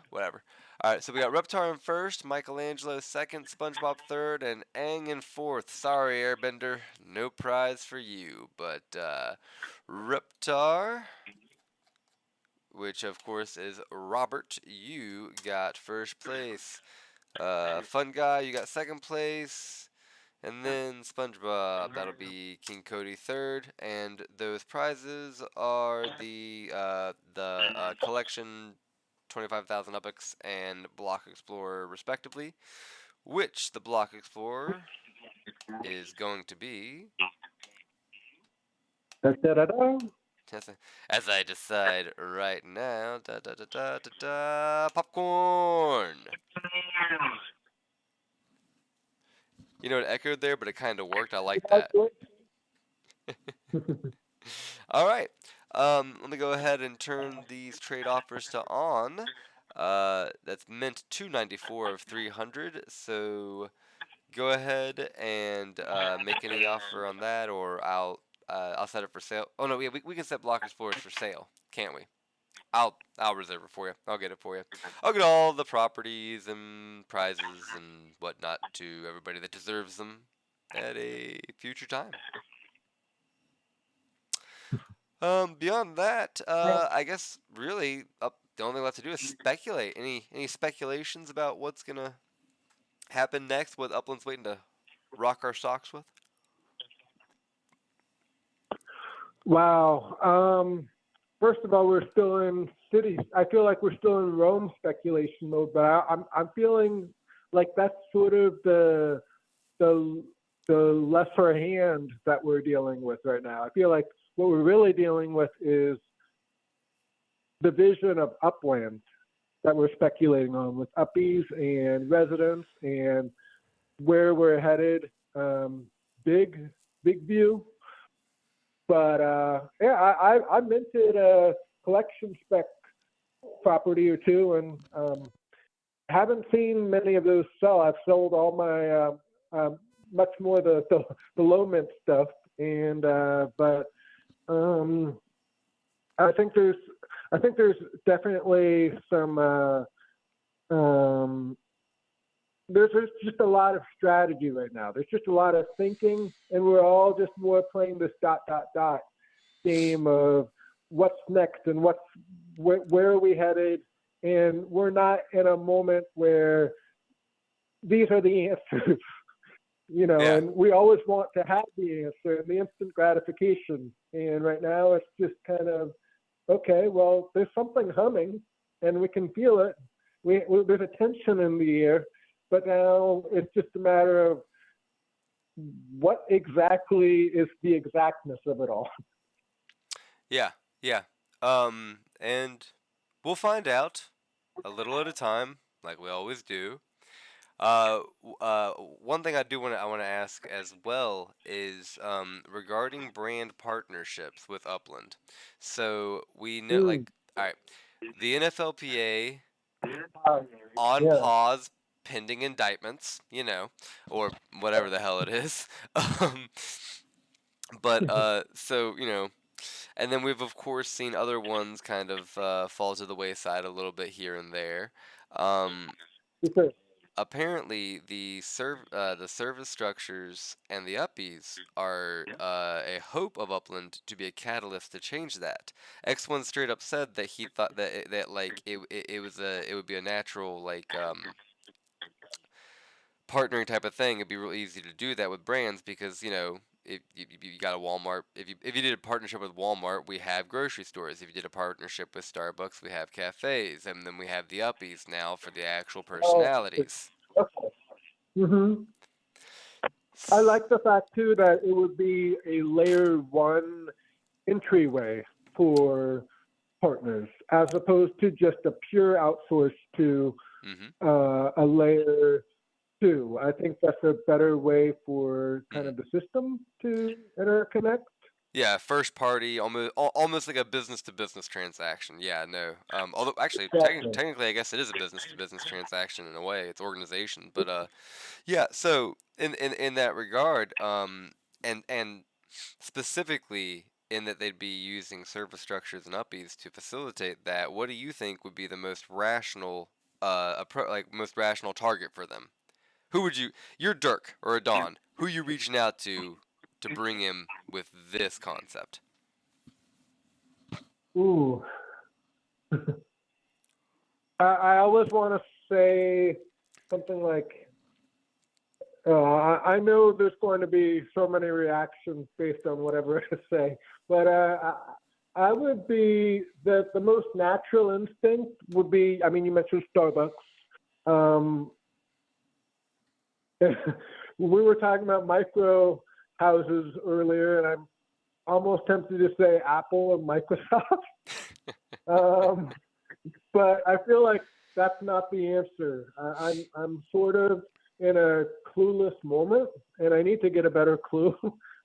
Whatever. Alright, so we got Reptar in first, Michelangelo second, SpongeBob third, and Aang in fourth. Sorry, Airbender, no prize for you. But Reptar, which of course is Robert, you got first place. Fun Guy, you got second place. And then SpongeBob, that'll be King Cody third, and those prizes are the collection 25,000 Uppies and Block Explorer respectively, which the Block Explorer is going to be... As I decide right now, popcorn! You know, it echoed there, but it kind of worked. I like that. All right. Let me go ahead and turn these trade offers to on. That's mint 294 of 300. So go ahead and make any offer on that, or I'll set it for sale. Oh no, yeah, we can set blockers floors for sale, can't we? I'll reserve it for you. I'll get it for you. I'll get all the properties and prizes and whatnot to everybody that deserves them at a future time. Beyond that, I guess really the only thing left to do is speculate. Any speculations about what's gonna happen next? What Upland's waiting to rock our socks with? Wow. First of all, we're still in cities. I feel like we're still in Rome speculation mode, but I'm feeling like that's sort of the the lesser hand that we're dealing with right now. I feel like what we're really dealing with is the vision of Upland that we're speculating on with Uppies and residents and where we're headed. Big view. But yeah, I minted a collection spec property or two, and haven't seen many of those sell. I've sold all my much more the low mint stuff, and but I think there's definitely some there's just a lot of strategy right now. There's just a lot of thinking, and we're all just more playing this ... game of what's next and where are we headed, and we're not in a moment where these are the answers, Yeah. and we always want to have the answer and the instant gratification. And right now it's just kind of, okay, well, there's something humming and we can feel it. There's a tension in the air, but now it's just a matter of what exactly is the exactness of it all. Yeah, yeah. And we'll find out a little at a time, like we always do. One thing I want to ask as well is regarding brand partnerships with Upland. So we know, like, all right, the NFLPA on Yeah. pause pending indictments, or whatever the hell it is. Um, but so and then we've of course seen other ones kind of fall to the wayside a little bit here and there. Um, Because, Apparently, the service structures and the Uppies are a hope of Upland to be a catalyst to change that. X1 straight up said that he thought that like it would be a natural like partnering type of thing. It'd be real easy to do that with brands because if you got a Walmart, if you did a partnership with Walmart, we have grocery stores. If you did a partnership with Starbucks, we have cafes, and then we have the Uppies now for the actual personalities. okay. hmm I like the fact too that it would be a layer one entryway for partners, as opposed to just a pure outsource to Hmm. a layer two. I think that's a better way for kind of the system to interconnect. Yeah, first party, almost like a business to business transaction. Yeah, no. Although actually, Exactly. technically, I guess it is a business to business transaction in a way. It's organization, but yeah. So in that regard, and specifically in that they'd be using service structures and Uppies to facilitate that. What do you think would be the most rational, most rational target for them? Who would you're Dirk or a Don. Who you reaching out to bring him with this concept? Ooh. I always want to say something like, I know there's going to be so many reactions based on whatever I say, but I would be the most natural instinct would be. I mean, you mentioned Starbucks. Um, we were talking about micro houses earlier, and I'm almost tempted to say Apple and Microsoft. But I feel like that's not the answer. I'm sort of in a clueless moment, and I need to get a better clue.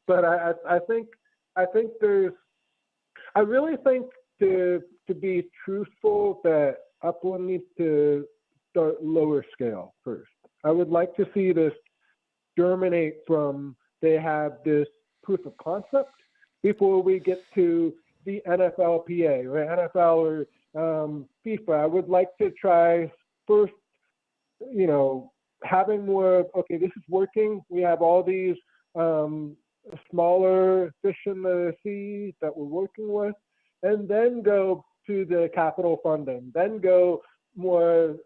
But I think there's I really think to be truthful that Upland needs to start lower scale first. I would like to see this germinate from they have this proof of concept before we get to the NFLPA or NFL or FIFA. I would like to try first, having more, okay, this is working. We have all these smaller fish in the sea that we're working with, and then go to the capital funding, then go more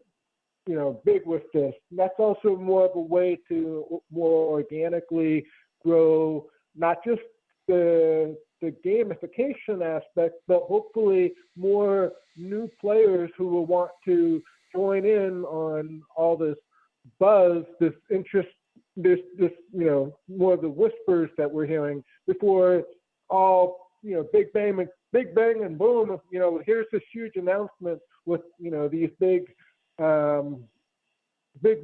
big with this. And that's also more of a way to more organically grow, not just the gamification aspect, but hopefully more new players who will want to join in on all this buzz, this interest, this more of the whispers that we're hearing before all big bang and boom. Here's this huge announcement with these big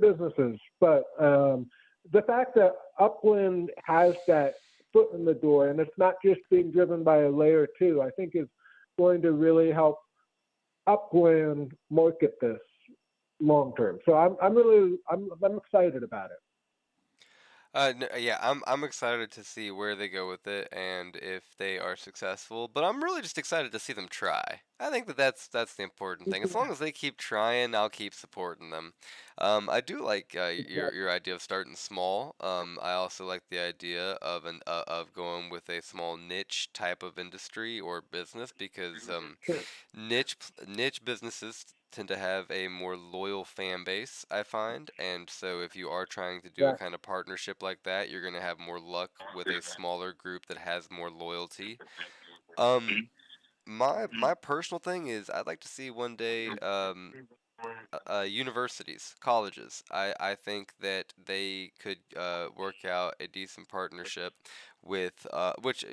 businesses. But the fact that Upland has that foot in the door, and it's not just being driven by a layer two, I think is going to really help Upland market this long term. So I'm excited about it. Yeah, I'm excited to see where they go with it and if they are successful. But I'm really just excited to see them try. I think that's the important thing. As long as they keep trying, I'll keep supporting them. I do like your idea of starting small. I also like the idea of going with a small niche type of industry or business because niche businesses tend to have a more loyal fan base, I find, and so if you are trying to do a kind of partnership like that, you're going to have more luck with a smaller group that has more loyalty. Um, my personal thing is I'd like to see one day universities, colleges. I think that they could work out a decent partnership with which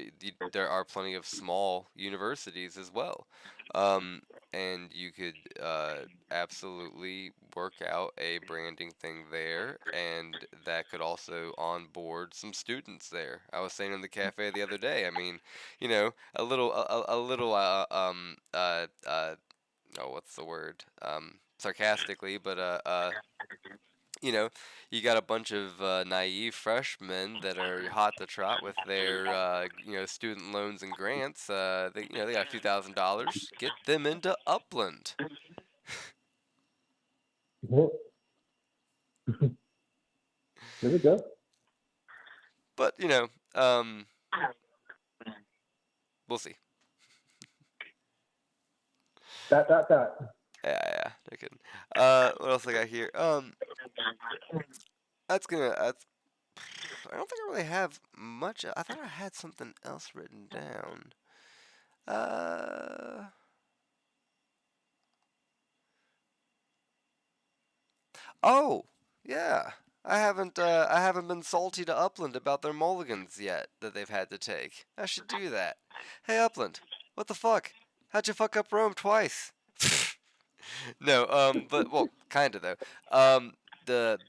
there are plenty of small universities as well. Um, and you could absolutely work out a branding thing there, and that could also onboard some students there. I was saying in the cafe the other day. I mean, a little oh, what's the word? Sarcastically, but you know, you got a bunch of naive freshmen that are hot to trot with their student loans and grants. They got a few $1,000s. Get them into Upland. There we go. But we'll see. That. Yeah, no kidding. What else I got here? That's gonna. That's. I don't think I really have much. I thought I had something else written down. Uh. Oh, yeah. I haven't been salty to Upland about their mulligans yet that they've had to take. I should do that. Hey Upland, what the fuck? How'd you fuck up Rome twice? No, but well, kinda though. The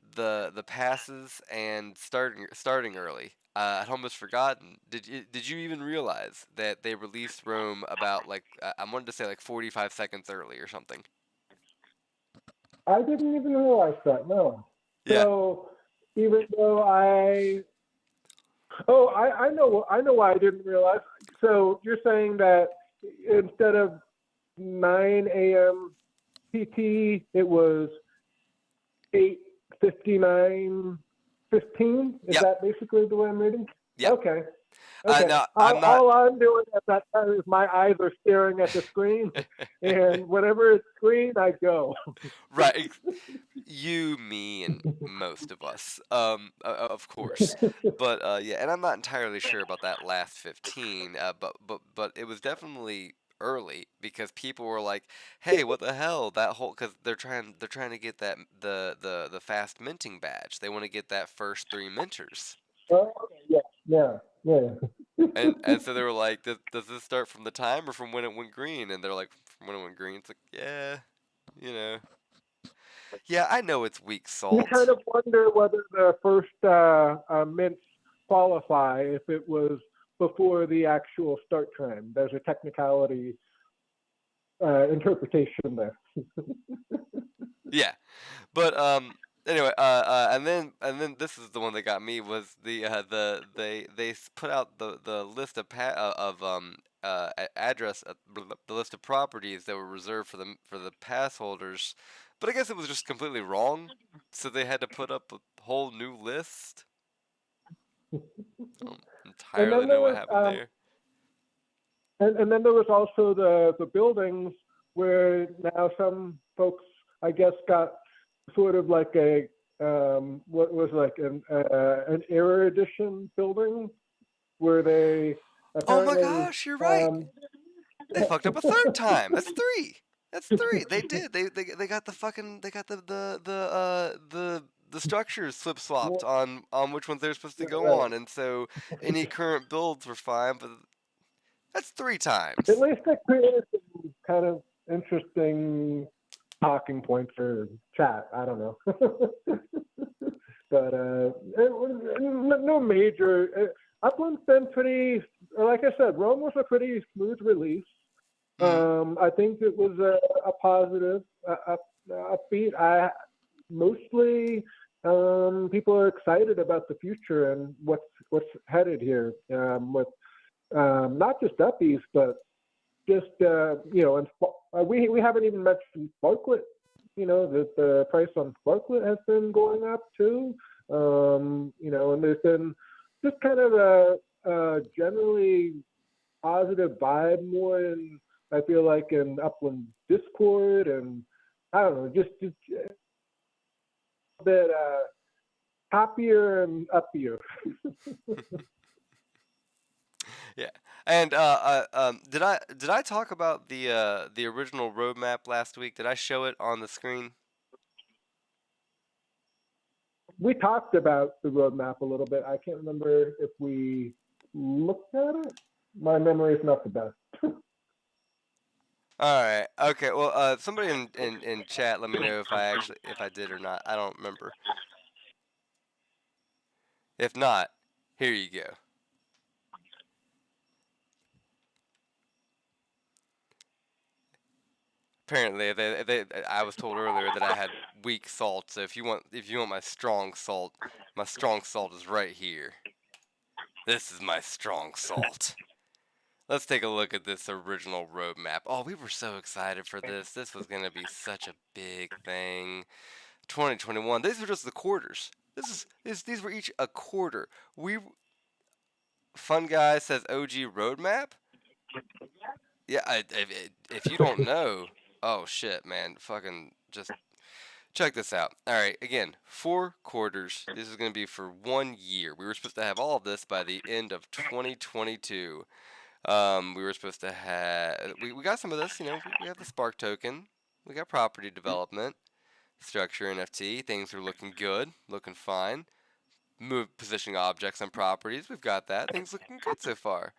passes and starting early. I'd almost forgotten. Did you even realize that they released Rome about like I wanted to say like 45 seconds early or something? I didn't even realize that. No. Yeah. So even though I know why I didn't realize. So you're saying that instead of 9 a.m. PT, it was 8:59:15. Is Yep. that basically the way I'm reading? Yep. Okay. Okay. No, I'm not. All I'm doing at that time is my eyes are staring at the screen, and whenever it's green, I go. Right. You, me, and most of us. Of course. But yeah, and I'm not entirely sure about that last 15. But it was definitely early because people were like, "Hey, what the hell?" That whole because they're trying to get that the fast minting badge. They want to get that first 3 minters. Oh, okay. Yeah. And so they were like, does this start from the time or from when it went green? And they're like, from when it went green. It's like, yeah, you know. Yeah, I know it's weak You kind salt. of wonder whether the first mints qualify if it was before the actual start time. There's a technicality interpretation there. Yeah, but anyway, and then this is the one that got me was they put out the list of address the list of properties that were reserved for the pass holders, but I guess it was just completely wrong, so they had to put up a whole new list. I don't entirely know what happened there. And then there was also the buildings where now some folks, I guess, got sort of like a what was like an era edition building where they Oh my apparently, gosh, you're right. They fucked up a third time. That's three. That's three. They did. They got the fucking the structures flip swapped on which ones they're supposed to go on, and so any current builds were fine, but that's 3 times. At least they created some kind of interesting talking points for chat. I don't know. But it was no major. Upland's been pretty, like I said, Rome was a pretty smooth release. I think it was a positive, upbeat. Mostly people are excited about the future and what's headed here with not just Uppies, but just and we haven't even mentioned Sparklet. The price on Sparklet has been going up too. And there's been just kind of a generally positive vibe more in, I feel like, in Upland Discord, and I don't know, just a bit happier and uppier. Yeah, and did I talk about the original roadmap last week? Did I show it on the screen? We talked about the roadmap a little bit. I can't remember if we looked at it. My memory is not the best. All right. Okay. Well, somebody in chat, let me know if I did or not. I don't remember. If not, here you go. Apparently, I was told earlier that I had weak salt. So if you want my strong salt is right here. This is my strong salt. Let's take a look at this original roadmap. Oh, we were so excited for this. This was going to be such a big thing. 2021. These were just the quarters. These were each a quarter. Fun Guy says OG roadmap. Yeah, if you don't know, oh shit, man, fucking just check this out. All right, again, 4 quarters. This is going to be for 1 year. We were supposed to have all of this by the end of 2022. We were supposed to have, we got some of this, we have the Spark token, we got property development, structure NFT, things are looking good, looking fine. Move positioning objects on properties, we've got that, things looking good so far.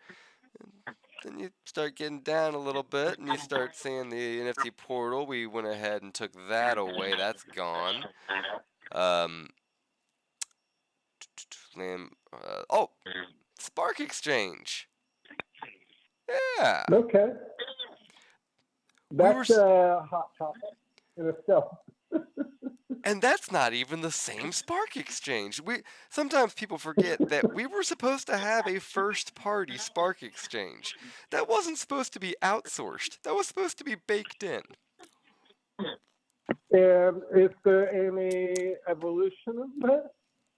And then you start getting down a little bit, and you start seeing the NFT portal. We went ahead and took that away, that's gone. Oh, Spark Exchange. Yeah. Okay. That's a hot topic in itself. And that's not even the same Spark Exchange. Sometimes people forget that we were supposed to have a first-party Spark Exchange. That wasn't supposed to be outsourced. That was supposed to be baked in. And is there any evolution of that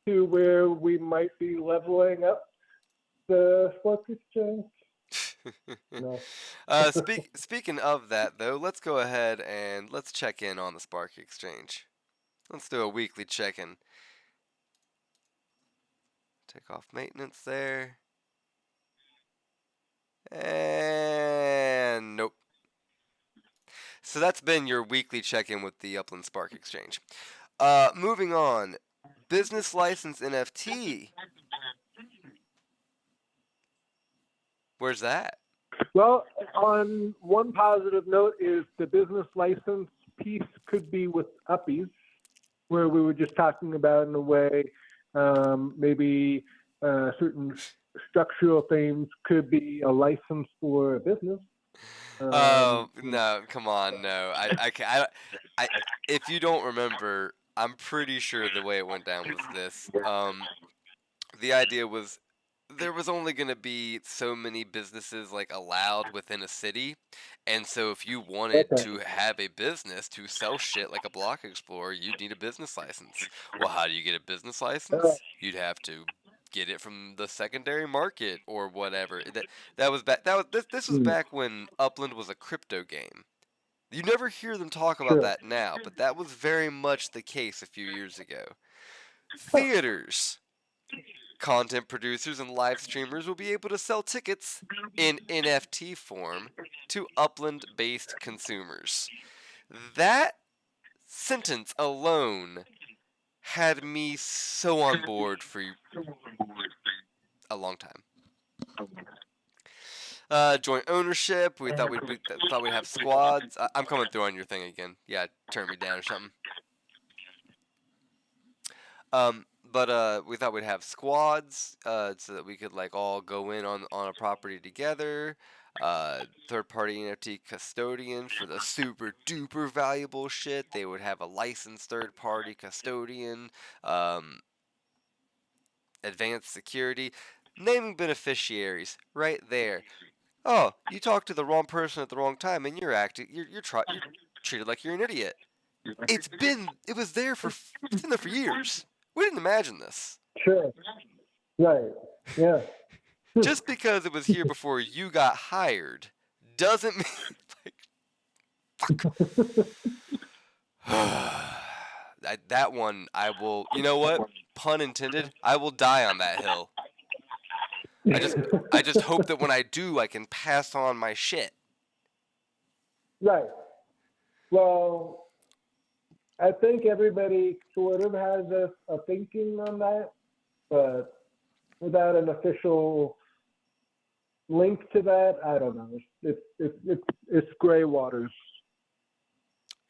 to where we might be leveling up the Spark Exchange? No. Speaking of that, though, let's go ahead and let's check in on the Spark Exchange. Let's do a weekly check-in. Take off maintenance there. And nope. So that's been your weekly check-in with the Upland Spark Exchange. Moving on. Business license NFT. Where's that? Well, on one positive note is the business license piece could be with Uppies, where we were just talking about in a way maybe certain structural things could be a license for a business. Oh no! Come on, no. If you don't remember, I'm pretty sure the way it went down was this. The idea was there was only going to be so many businesses like allowed within a city, and so if you wanted Okay. to have a business to sell shit like a block explorer, you'd need a business license. Well, how do you get a business license? You'd have to get it from the secondary market or whatever. That was back. This was back when Upland was a crypto game. You never hear them talk about Sure. that now, but that was very much the case a few years ago. Theaters. Content producers and live streamers will be able to sell tickets in NFT form to Upland-based consumers. That sentence alone had me so on board for a long time. Joint ownership. We thought we'd have squads. I'm coming through on your thing again. Yeah, turn me down or something. But we thought we'd have squads, so that we could like all go in on a property together. Third-party NFT custodian for the super duper valuable shit. They would have a licensed third-party custodian. Advanced security. Naming beneficiaries right there. Oh, you talked to the wrong person at the wrong time, and you're treated like you're an idiot. It's been there for years. We didn't imagine this. Sure. Right. Yeah. Just because it was here before you got hired doesn't mean that one I will. You know what? Pun intended. I will die on that hill. I just hope that when I do, I can pass on my shit. Right. Well, I think everybody sort of has a thinking on that, but without an official link to that, I don't know. It's gray waters.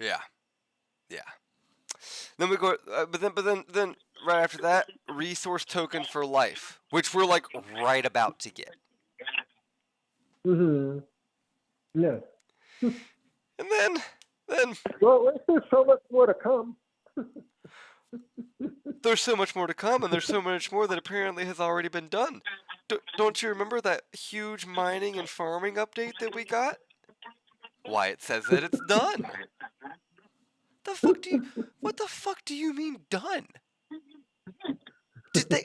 Yeah. Then we go, but then right after that, resource token for life, which we're like right about to get. Mm-hmm. Yeah. And then. Well, there's so much more to come. There's so much more to come, and there's so much more that apparently has already been done. Don't you remember that huge mining and farming update that we got? Why, it says that it's done. What the fuck do you mean done? Did they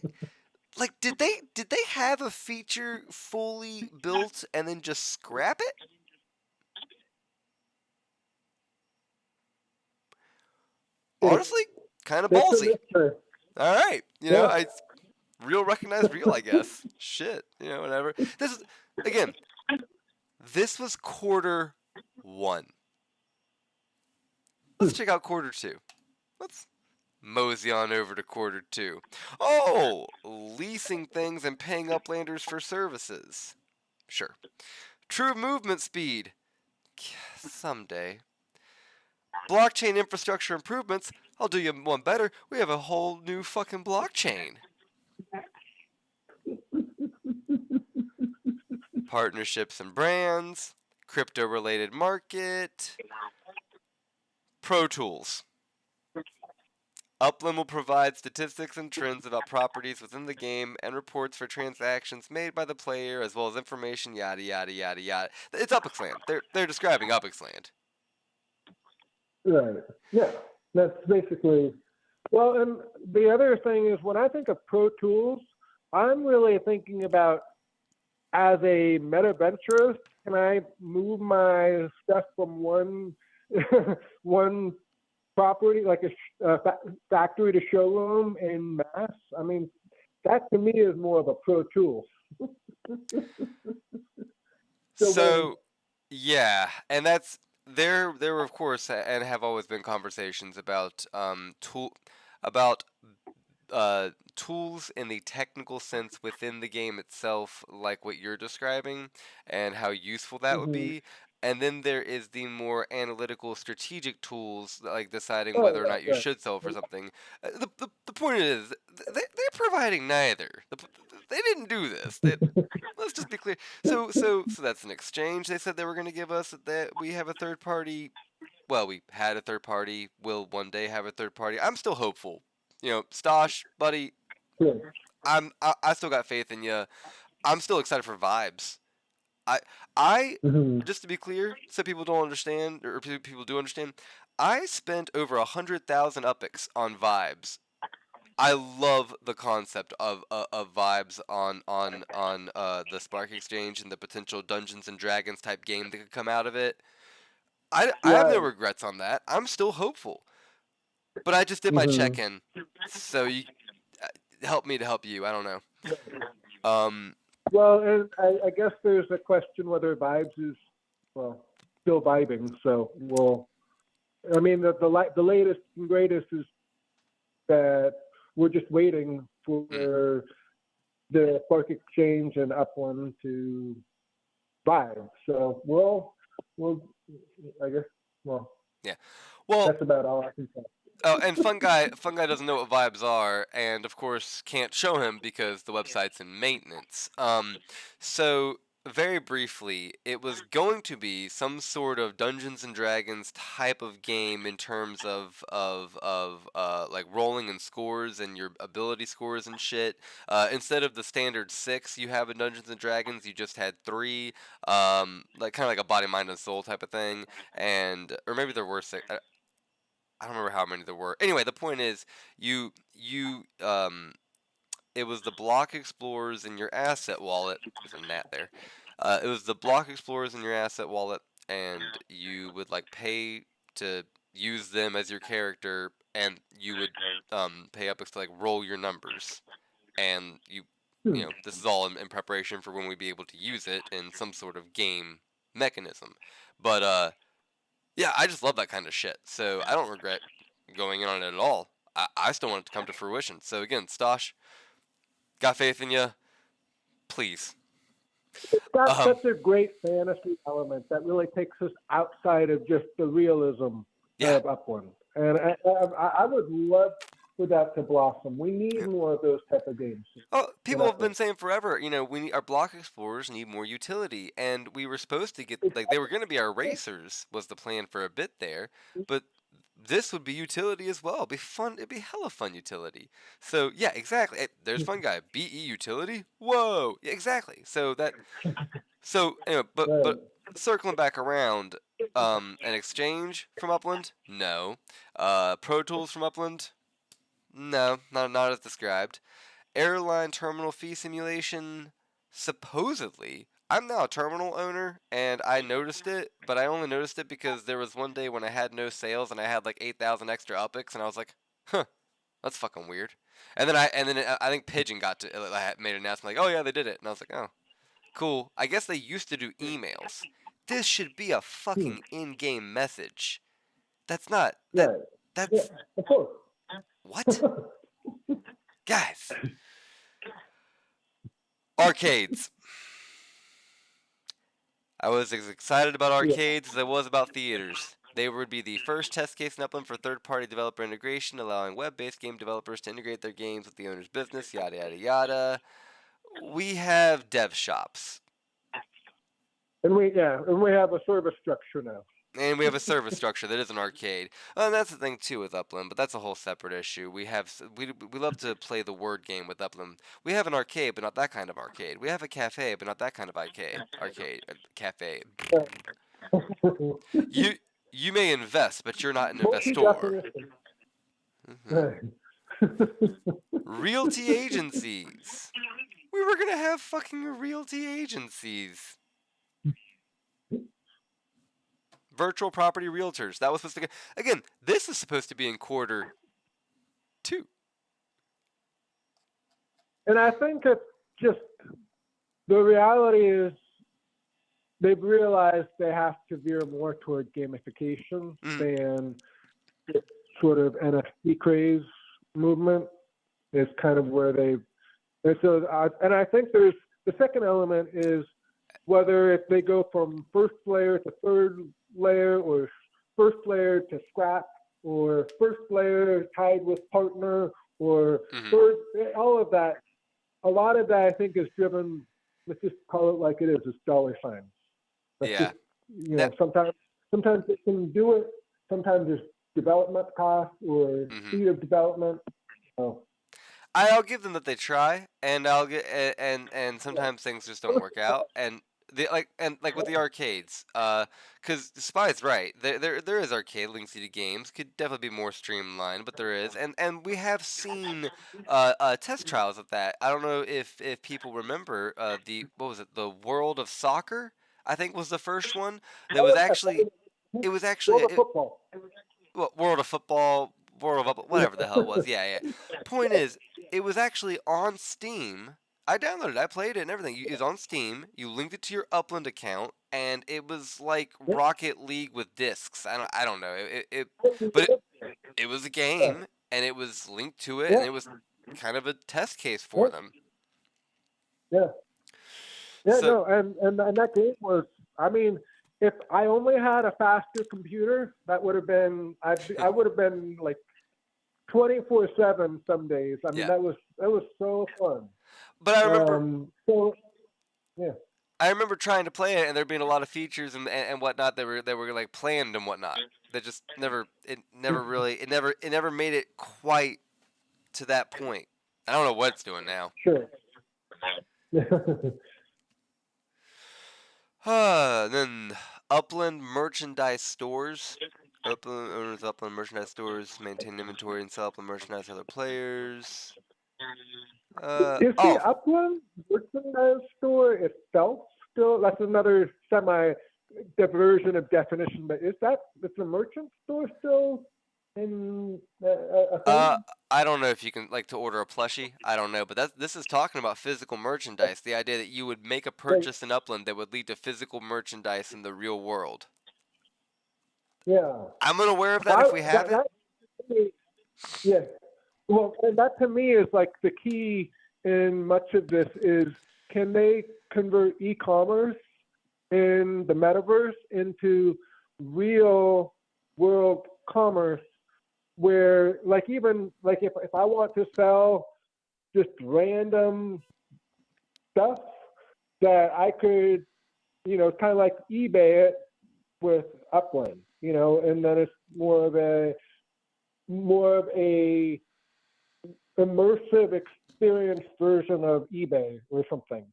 have a feature fully built and then just scrap it? Honestly, kind of ballsy. All right, I recognize real, I guess. Shit, whatever. This was quarter one. Let's check out quarter two. Let's mosey on over to quarter two. Oh, leasing things and paying Uplanders for services. Sure. True movement speed. Someday. Blockchain infrastructure improvements. I'll do you one better. We have a whole new fucking blockchain. Partnerships and brands. Crypto-related market. Pro Tools. Upland will provide statistics and trends about properties within the game and reports for transactions made by the player, as well as information, yada yada yada yada. It's Upland. They're describing Upland. Right. Yeah. That's basically. Well, and the other thing is, when I think of Pro Tools, I'm really thinking about, as a meta-venturist, can I move my stuff from one property, like a factory to showroom in mass? I mean, that to me is more of a Pro Tool. Yeah, and that's there were, of course, and have always been conversations about tools in the technical sense within the game itself, like what you're describing, and how useful that would be. And then there is the more analytical, strategic tools, like deciding Oh, whether or not you yeah, should sell for something. The point is, they're providing neither. They didn't do this. Let's just be clear. So that's an exchange. They said they were going to give us that we have a third party. Well, we had a third party. Will one day have a third party. I'm still hopeful. Stosh, buddy, yeah. I still got faith in you. I'm still excited for vibes. I Hmm. just to be clear, so people don't understand, or people do understand, I spent over 100,000 Uppies on vibes. I love the concept of vibes on the Spark Exchange and the potential Dungeons and Dragons type game that could come out of it. I have no Right. regrets on that. I'm still hopeful, but I just did my Hmm. check-in, so you help me to help you. I don't know. Um, Well, and I guess there's a question whether Vibes is, well, still vibing. So I mean, the latest and greatest is that we're just waiting for the Spark Exchange and Upland to vibe. So we'll, I guess, well, yeah. Well, that's about all I can say. oh, and Fungi doesn't know what vibes are, and of course can't show him because the website's in maintenance. So very briefly, it was going to be some sort of Dungeons and Dragons type of game in terms of like rolling and scores and your ability scores and shit. Instead of the standard 6 you have in Dungeons and Dragons, you just had 3. Like kind of like a body, mind, and soul type of thing, or maybe there were 6. I don't remember how many there were. Anyway, the point is, it was the block explorers in your asset wallet. There's a gnat there. It was the block explorers in your asset wallet, and you would like pay to use them as your character, and you would pay up to like roll your numbers, and Hmm. this is all in preparation for when we'd be able to use it in some sort of game mechanism. But yeah, I just love that kind of shit. So I don't regret going in on it at all. I still want it to come to fruition. So again, Stosh, got faith in you. Please. It's got Um, such a great fantasy element that really takes us outside of just the realism yeah. of Upland. And I would love for that to blossom. We need more of those type of games Oh, in people have been Upland. saying forever, our block explorers need more utility, and we were supposed to get like they were going to be our racers was the plan for a bit there, but this would be utility as well. It'd be fun. It'd be hella fun utility. So yeah, exactly. There's fun guy. BE utility. Whoa. Yeah, exactly. So anyway, but Right. circling back around, an exchange from Upland? No. Pro Tools from Upland? No, not as described. Airline terminal fee simulation? Supposedly. I'm now a terminal owner, and I noticed it, but I only noticed it because there was one day when I had no sales and I had like 8,000 extra Upix, and I was like, huh, that's fucking weird. And then I think Pigeon made an announcement like, oh yeah, they did it, and I was like, oh, cool. I guess they used to do emails. This should be a Hmm. fucking in-game message. That's not that. Right. Yeah, That's of course. what, guys. Arcades. I was as excited about Yeah. arcades as I was about theaters. They would be the first test case in Upland for third-party developer integration, allowing web-based game developers to integrate their games with the owner's business, yada yada yada. We have dev shops. And we have a service structure now. And we have a service structure that is an arcade. And that's the thing too with Upland, but that's a whole separate issue. We love to play the word game with Upland. We have an arcade, but not that kind of arcade. We have a cafe, but not that kind of cafe. You you may invest, but you're not an investor. Multi-definition. Realty agencies. We were gonna have fucking realty agencies. Virtual property realtors. That was supposed to again. This is supposed to be in quarter 2. And I think it's just the reality is they've realized they have to veer more toward gamification than this sort of NFT craze movement is kind of where they. And so, and I think there's the second element is whether if they go from first layer to third layer, or first layer to scrap, or first layer tied with partner, or third, all of that. A lot of that, I think, is driven. Let's just call it like it is. It's dollar signs. That's Yeah. just, sometimes they can do it. Sometimes there's development cost or speed of development. So, I'll give them that they try, and I'll get and sometimes things just don't work out, and like with the arcades, because Spy's right. There is arcade links to games. Could definitely be more streamlined, but there is, and we have seen test trials of that. I don't know if people remember what was it, the World of Soccer, I think was the first one. That was actually it was actually World of football. World of Football, whatever the hell it was. Yeah. Point is, it was actually on Steam. I downloaded it, I played it and everything. It was on Steam. You linked it to your Upland account, and it was like Rocket League with discs. I don't know. But it was a game, and it was linked to it, and it was kind of a test case for them. Yeah. Yeah, so, and that game was, I mean, if I only had a faster computer, that would have been, I would have been like 24/7 some days. I mean, that was so fun. But I remember, I remember trying to play it, and there being a lot of features and whatnot that were like planned and whatnot. That just never made it quite to that point. I don't know what it's doing now. Sure. Then Upland merchandise stores. Upland merchandise stores maintain inventory and sell Upland merchandise to other players. Is the Upland merchandise store itself still? That's another semi-diversion of definition. But is the merchant store still in a thing? I don't know if you can to order a plushie. I don't know, but this is talking about physical merchandise. The idea that you would make a purchase in Upland that would lead to physical merchandise in the real world. Yeah, I'm unaware of that if we have it. Yeah, well, and that to me is like the key in much of this is, can they convert e-commerce in the metaverse into real world commerce, where even if I want to sell just random stuff, that I could, kind of like eBay it with Upland, and then it's more of a immersive experience version of eBay or something.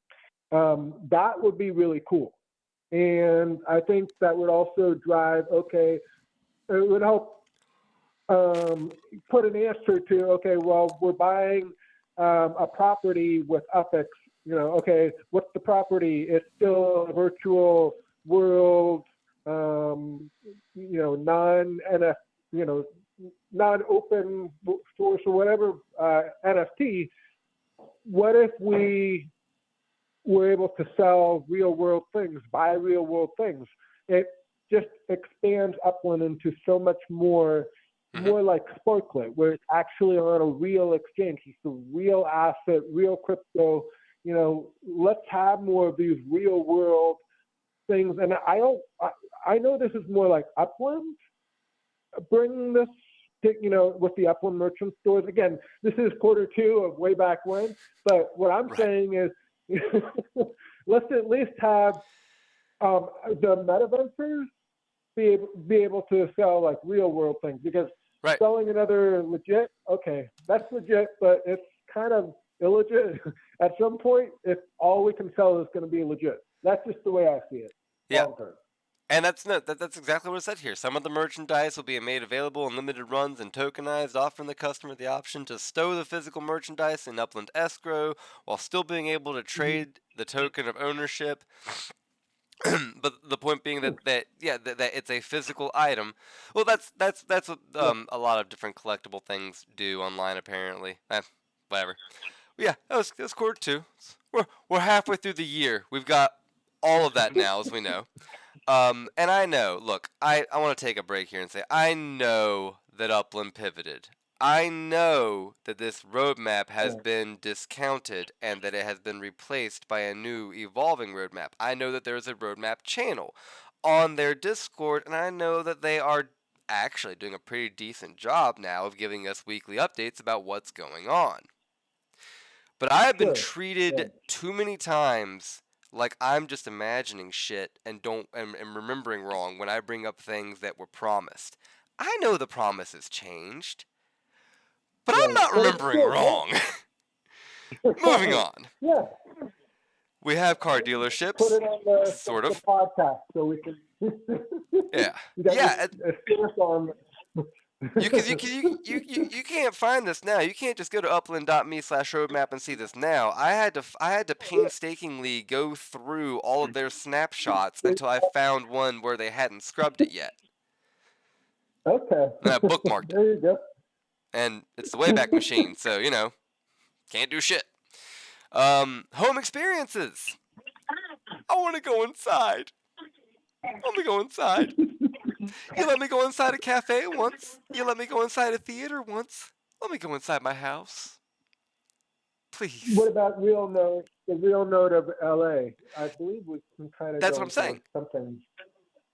That would be really cool. And I think that would also drive, it would help put an answer to, okay, well, we're buying a property with Uppies, what's the property? It's still a virtual world, non-NF, non-open source or whatever NFT. What if we were able to sell real world things, buy real world things? It just expands Upland into so much more like Sparklet, where it's actually on a real exchange. It's a real asset, real crypto. Let's have more of these real world things. And I know this is more like Upland bringing this to, with the Upland merchant stores. Again, this is Q2 of way back when. But what I'm saying is, let's at least have the metaverses be able to sell like real world things, because selling another legit, okay, that's legit, but it's kind of illegit at some point if all we can sell is going to be legit. That's just the way I see it. Yeah. And that's exactly what it said here. Some of the merchandise will be made available in limited runs and tokenized, offering the customer the option to stow the physical merchandise in Upland escrow while still being able to trade the token of ownership. But the point being that it's a physical item. Well, that's what a lot of different collectible things do online, apparently. Whatever. But yeah, that was Q2. We're halfway through the year. We've got all of that now, as we know. And I know, look, I want to take a break here and say, I know that Upland pivoted. I know that this roadmap has Yeah. been discounted and that it has been replaced by a new evolving roadmap. I know that there's a roadmap channel on their Discord, and I know that they are actually doing a pretty decent job now of giving us weekly updates about what's going on. But I have been Sure. treated Yeah. too many times like I'm just imagining shit and remembering wrong when I bring up things that were promised. I know the promise has changed, but I'm Right. not But it's remembering still wrong. there. Moving on. Yeah. We have car Put dealerships, it on sort the of. podcast so we can. Yeah. You got Yeah. a stamp on. You can't find this now. You can't just go to upland.me/roadmap and see this now. I had to painstakingly go through all of their snapshots until I found one where they hadn't scrubbed it yet. Okay. And I bookmarked it. There you go. And it's the Wayback Machine, so can't do shit. Home experiences. I want to go inside. Let me go inside. You let me go inside a cafe once. You let me go inside a theater once. Let me go inside my house. Please. What about the real note of LA? I believe we can kind of. That's what I'm saying. Something.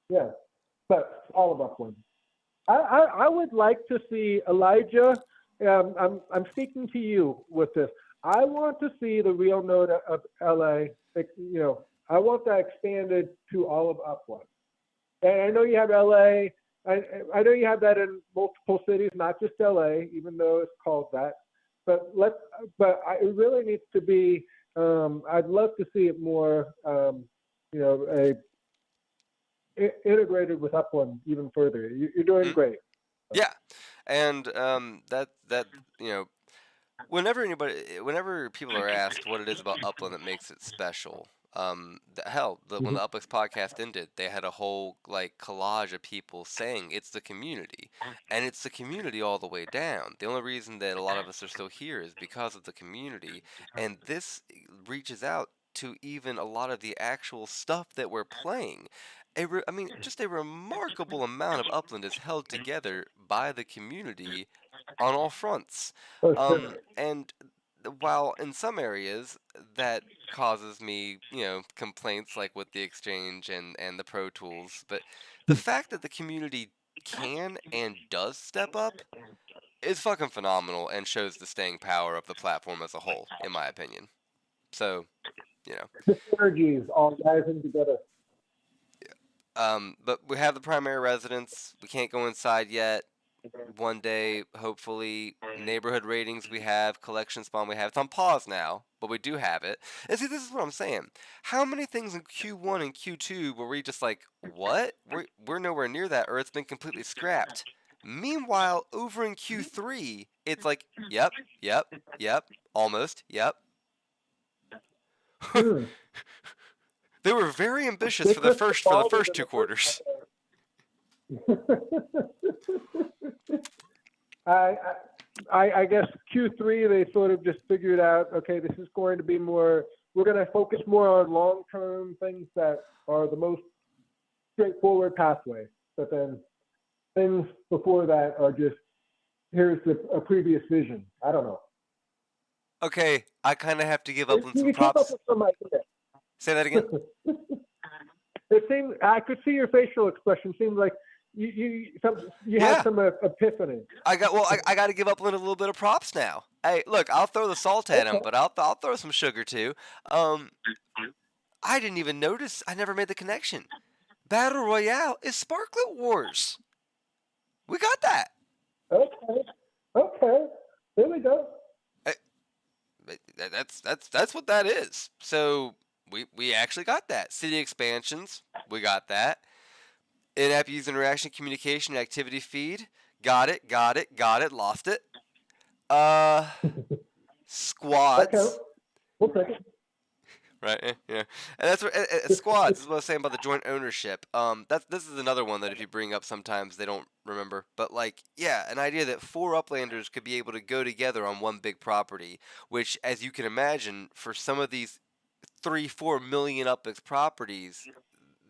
Yeah, but all of Upland. I would like to see Elijah. I'm speaking to you with this. I want to see the real note of LA. I want that expanded to all of Upland. And I know you have LA. I know you have that in multiple cities, not just LA, even though it's called that. But it really needs to be. I'd love to see it more. Integrated with Upland even further. You're doing great. Yeah, and whenever people are asked what it is about Upland that makes it special, when the Uplex podcast ended, they had a whole collage of people saying it's the community, and it's the community all the way down. The only reason that a lot of us are still here is because of the community, and this reaches out to even a lot of the actual stuff that we're playing. Just a remarkable amount of Upland is held together by the community on all fronts. For sure. And while in some areas that causes me, complaints like with the Exchange and the Pro Tools, but the fact that the community can and does step up is fucking phenomenal and shows the staying power of the platform as a whole, in my opinion. So, The synergies all rising together. But we have the primary residence. We can't go inside yet. One day, hopefully, neighborhood ratings we have, collection spawn we have. It's on pause now, but we do have it. And see, this is what I'm saying. How many things in Q1 and Q2 were we just like, what? We're nowhere near that, or it's been completely scrapped. Meanwhile, over in Q3, it's like, yep, almost, yep. They were very ambitious for the first 2 quarters. I guess Q3 they sort of just figured out, okay, this is going to be more. We're going to focus more on long-term things that are the most straightforward pathway. But then things before that are just here's a previous vision. I don't know. Okay, I kind of have to give Upland some You came up props. with some idea. Say that again. It seemed I could see your facial expression. Seemed like you had some epiphany. I got to give Upland a little bit of props now. Hey, look, I'll throw the salt at him, but I'll throw some sugar too. I didn't even notice. I never made the connection. Battle Royale is Sparklet Wars. We got that. Okay. There we go. That's what that is. So we actually got that. City expansions, we got that. In-app user interaction, communication, activity feed, got it, lost it. Squads. Okay. We'll take it. Right, yeah, and that's what squads is what I was saying about the joint ownership. This is another one that if you bring up, sometimes they don't remember. But an idea that 4 Uplanders could be able to go together on one big property, which, as you can imagine, for some of these 3-4 million Upix properties,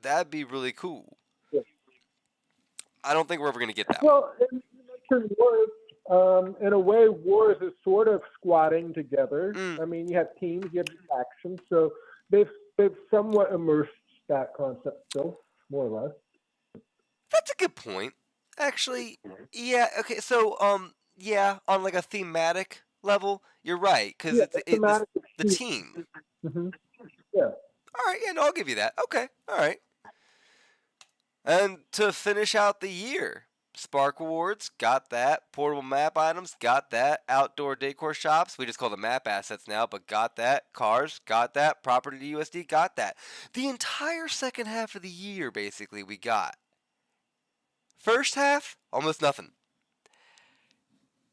that'd be really cool. Yeah. I don't think we're ever gonna get that. Well, you mentioned words. In a way, Wars is sort of squatting together. Mm, I mean, you have teams, you have factions, so they've somewhat immersed that concept still, more or less. that's a good point. Actually, yeah. Okay, so yeah, on like a thematic level, you're right, because Yeah, it's the this thematic the is team. hmm Yeah. All right, yeah, no, I'll give you that. Okay, all right. And to finish out the year, Spark Awards, got that. Portable map items, got that. Outdoor decor shops, we just call them map assets now, but got that. Cars, got that. Property USD, got that. The entire second half of the year, basically, we got. First half, almost nothing.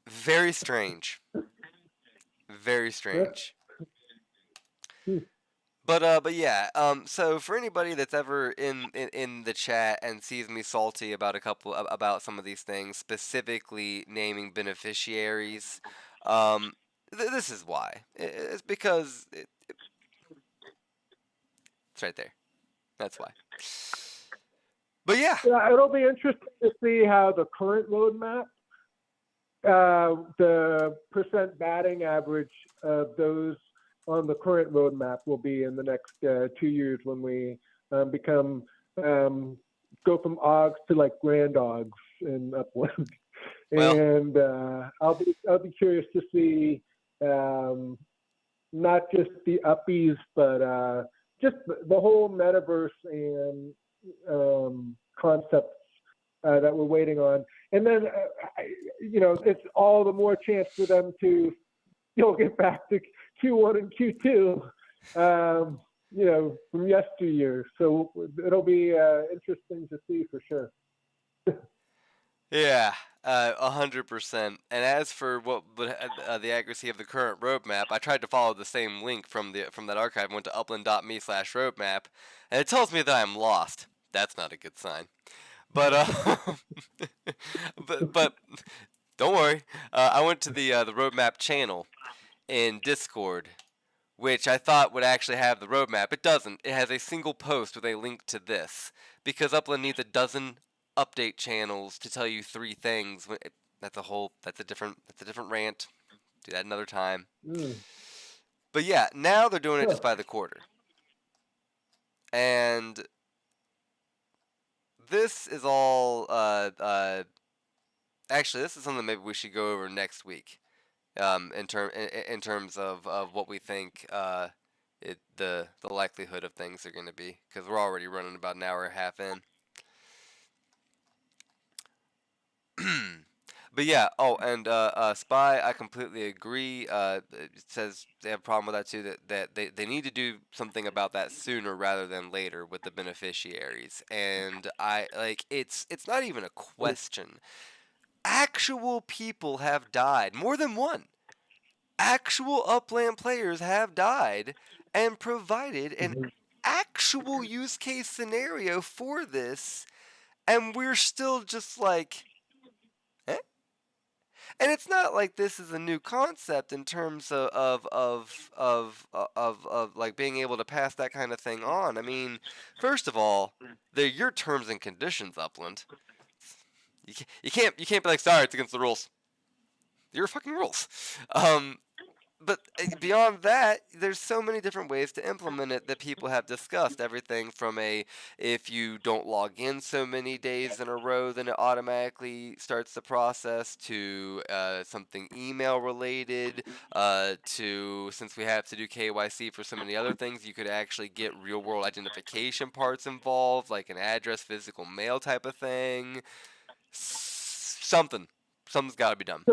Very strange. Very Yeah. strange. Hmm. But yeah, so for anybody that's ever in the chat and sees me salty about about some of these things, specifically naming beneficiaries, um, this is why. It's because it's right there. That's why. But yeah, Yeah, it'll be interesting to see how the current roadmap, the percent batting average of those on the current roadmap will be in the next 2 years when we become go from Ogs to like Grand Ogs in Upland. well, And I'll be curious to see not just the Uppies, but just the whole metaverse and concepts that we're waiting on. And then, it's all the more chance for them to get back to Q1 and Q2, from yesteryear. So it'll be interesting to see for sure. yeah, 100%. And as for the accuracy of the current roadmap, I tried to follow the same link from that archive. Went to upland.me/roadmap, and it tells me that I'm lost. That's not a good sign. But but don't worry. I went to the roadmap channel in Discord, which I thought would actually have the roadmap. It doesn't. It has a single post with a link to this because Upland needs a dozen update channels to tell you 3 things. That's a different rant. Do that another time. Mm. But yeah, now they're doing it Huh. just by the quarter. And this is all actually, this is something maybe we should go over next week. In terms of what we think the likelihood of things are going to be, because we're already running about an hour and a half in. But yeah, oh, and Spy, I completely agree. It says they have a problem with that too. That they need to do something about that sooner rather than later with the beneficiaries. And I like it's not even a question. Actual people have died, more than one. Actual Upland players have died and provided an Mhm. actual use case scenario for this, and we're still just like, eh? And it's not like this is a new concept in terms of like being able to pass that kind of thing on. I mean, first of all, they're your terms and conditions, Upland. You can't be like, sorry, it's against the rules. Your fucking rules. But beyond that, there's so many different ways to implement it that people have discussed. Everything from if you don't log in so many days in a row, then it automatically starts the process, to something email related, to, since we have to do KYC for so many other things, you could actually get real world identification parts involved, like an address, physical mail type of thing. Something's got to be done.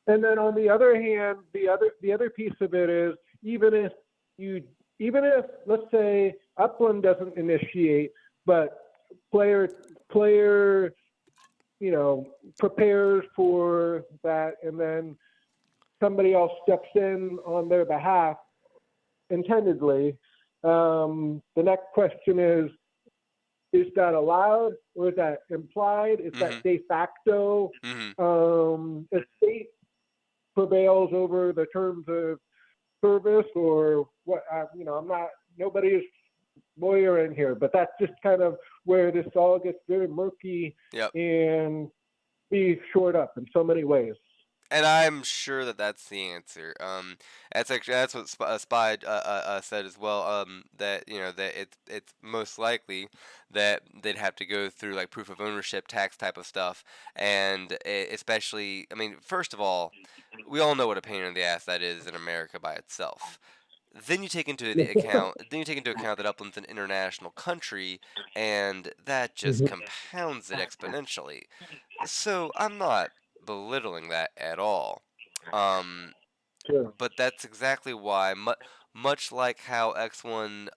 And then on the other hand, the other piece of it is even if let's say Upland doesn't initiate, but player prepares for that, and then somebody else steps in on their behalf intendedly. The next question is that allowed, or is that implied? Is that de facto? If state prevails over the terms of service, or what? I'm not. Nobody's lawyer in here, but that's just kind of where this all gets very murky. Yep. And be shored up in so many ways. And I'm sure that that's the answer. That's what Spy said as well. That that it's most likely that they'd have to go through like proof of ownership tax type of stuff, and especially, I mean, first of all, we all know what a pain in the ass that is in America by itself. Then you take into the account, then you take into account that Upland's an international country, and that just Mhm. compounds it exponentially. So I'm not belittling that at all. Um, Sure. but that's exactly why, much like how X1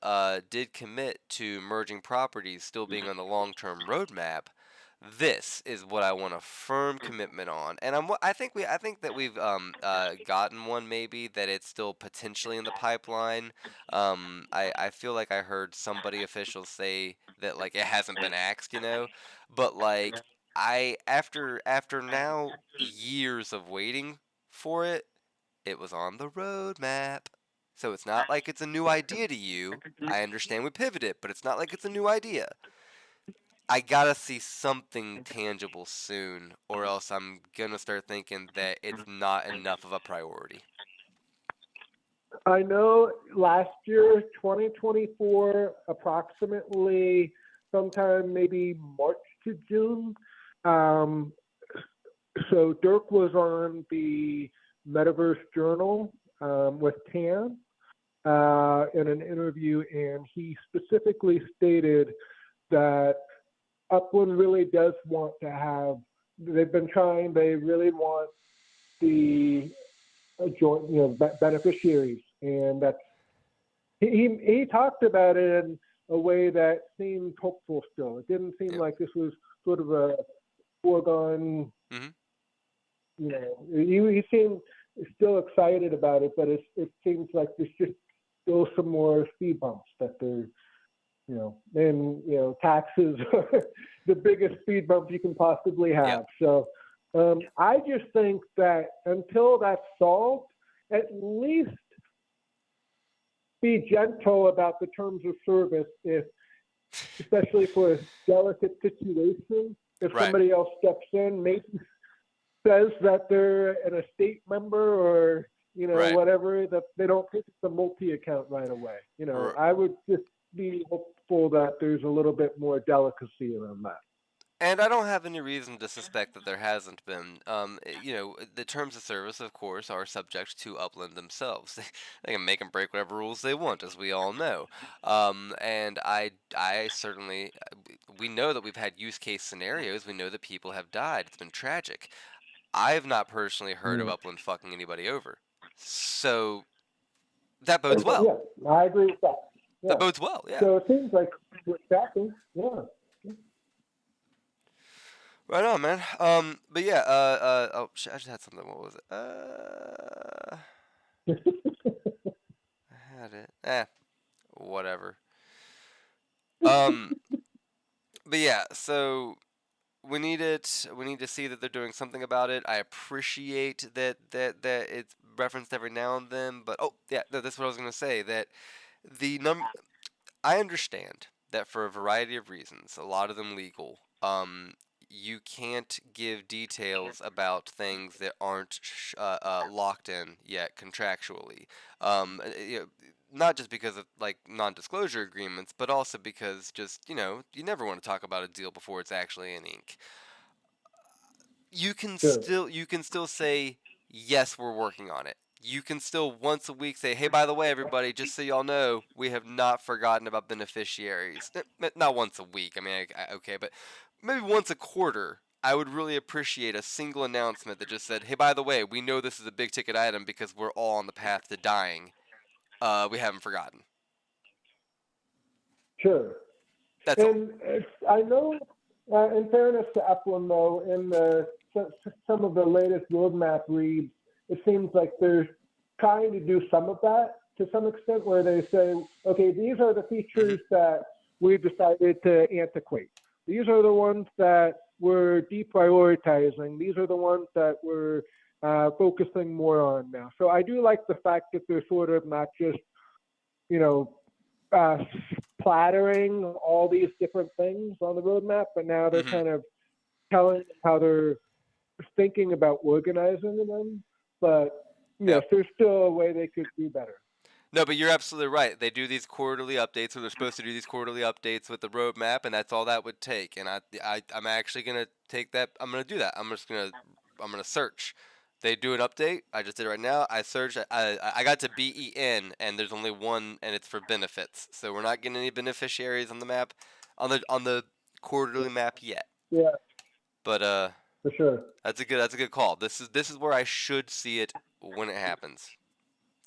did commit to merging properties still being on the long-term roadmap, this is what I want a firm commitment on. And I think that we've gotten one, maybe that it's still potentially in the pipeline. I feel like I heard somebody official say that like it hasn't been axed, but like after now years of waiting for it, it was on the roadmap. So it's not like it's a new idea to you. I understand we pivoted, but it's not like it's a new idea. I gotta see something tangible soon, or else I'm gonna start thinking that it's not enough of a priority. I know last year, 2024, approximately sometime maybe March to June. Um, so Dirk was on the Metaverse Journal with Tan in an interview, and he specifically stated that Upland really does want to have. They've been trying. They really want the joint, beneficiaries, and that's he talked about it in a way that seemed hopeful. Still, it didn't seem Yep. like this was sort of a foregone. Mhm. He seemed still excited about it, but it seems like there's just still some more speed bumps that they're, and taxes are the biggest speed bump you can possibly have. Yep. So I just think that until that's solved, at least be gentle about the terms of service, if especially for a delicate situation. If Right. somebody else steps in, maybe says that they're an estate member or Right. whatever, that they don't take the multi account right away. R- I would just be hopeful that there's a little bit more delicacy around that. And I don't have any reason to suspect that there hasn't been. The terms of service, of course, are subject to Upland themselves. They can make and break whatever rules they want, as we all know. And I certainly, we know that we've had use case scenarios. We know that people have died. It's been tragic. I have not personally heard of Mm. Upland fucking anybody over. So that bodes well. Yeah, I agree with that. That Yeah. bodes well, yeah. So it seems like we're tracking. Yeah. Right on, man. But yeah, oh shit, I just had something. What was it? I had it. Whatever. Um, but yeah, so we need it. We need to see that they're doing something about it. I appreciate that it's referenced every now and then. But oh yeah, no, that's what I was gonna say. That the I understand that for a variety of reasons, a lot of them legal. You can't give details about things that aren't locked in yet contractually. Not just because of like non-disclosure agreements, but also because just you never want to talk about a deal before it's actually in ink. Sure. You can still say yes, we're working on it. You can still once a week say, hey, by the way, everybody, just so y'all know, we have not forgotten about beneficiaries. Not once a week. I mean, okay, but maybe once a quarter. I would really appreciate a single announcement that just said, hey, by the way, we know this is a big ticket item because we're all on the path to dying. We haven't forgotten. Sure. That's all. And I know, in fairness to Upland, though, in some of the latest roadmap reads, it seems like they're trying to do some of that to some extent, where they say, okay, these are the features that we've decided to antiquate. These are the ones that we're deprioritizing. These are the ones that we're focusing more on now. So I do like the fact that they're sort of not just, uh, plattering all these different things on the roadmap, but now they're kind of telling how they're thinking about organizing them, but yes, Yep. there's still a way they could do better. No, but you're absolutely right. They do these quarterly updates, or they're supposed to do these quarterly updates with the roadmap, and that's all that would take. And I'm actually gonna take that. I'm gonna do that. I'm gonna search. They do an update. I just did it right now. I searched. I got to BEN, and there's only one, and it's for benefits. So we're not getting any beneficiaries on the map, on the quarterly map yet. Yeah, But for sure. that's a good call. This is where I should see it when it happens.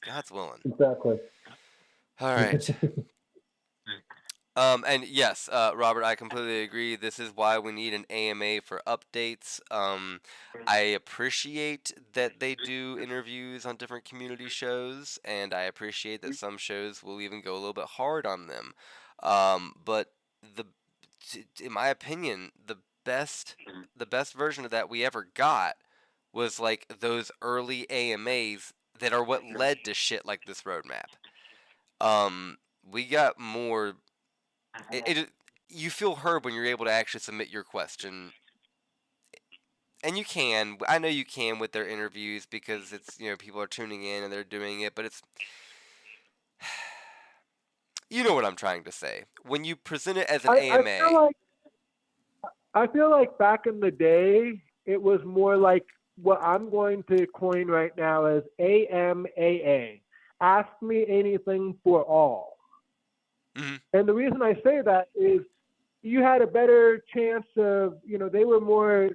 God's willing. Exactly. All right. And yes, Robert, I completely agree. This is why we need an AMA for updates. I appreciate that they do interviews on different community shows, and I appreciate that some shows will even go a little bit hard on them. But in my opinion, the best version of that we ever got was like those early AMAs that are what led to shit like this roadmap. We got more. You feel heard when you're able to actually submit your question, and you can. I know you can with their interviews because it's people are tuning in and they're doing it, but it's you know what I'm trying to say. When you present it as an AMA, I feel like back in the day, it was more like what I'm going to coin right now as AMAA. Ask me anything for all. mm-hmm. And the reason I say that is you had a better chance of, they were more,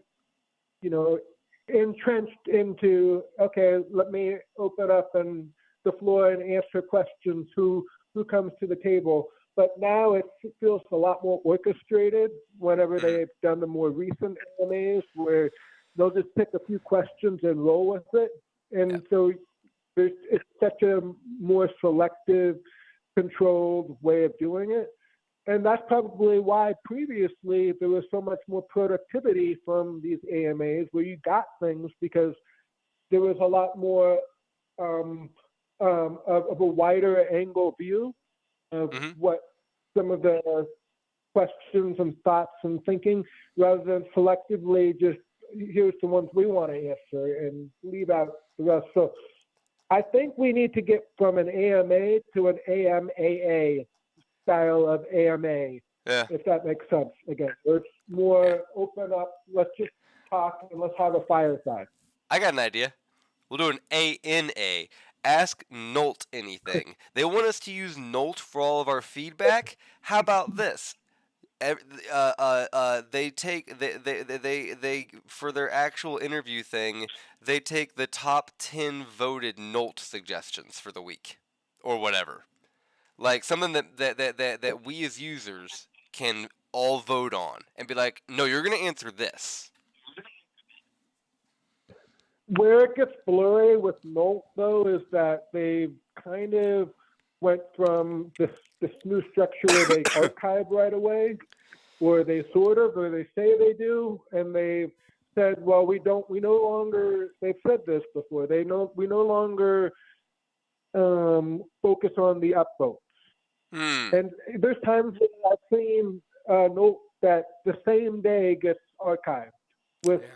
entrenched into, okay, let me open up and the floor and answer questions, who comes to the table. But now it feels a lot more orchestrated whenever they've done the more recent AMAs, where they'll just pick a few questions and roll with it. And so it's such a more selective, controlled way of doing it. And that's probably why previously there was so much more productivity from these AMAs, where you got things because there was a lot more of a wider angle view of what some of the questions and thoughts and thinking, rather than selectively just here's the ones we want to answer and leave out the rest. So I think we need to get from an AMA to an AMAA style of AMA, if that makes sense. Again, it's more open up, let's just talk and let's have a fireside. I got an idea. We'll do an ANA. Ask Nolt anything. They want us to use Nolt for all of our feedback. How about this? They for their actual interview thing, they take the top 10 voted Nolt suggestions for the week, or whatever. Like something that we as users can all vote on and be like, no, you're gonna answer this. Where it gets blurry with Nolt, though, is that they kind of went from this new structure where they archive right away, or they or they say they do, and they said, well, we no longer, they've said this before, we no longer focus on the upvotes. And there's times that I've seen Note that the same day gets archived with. Yeah.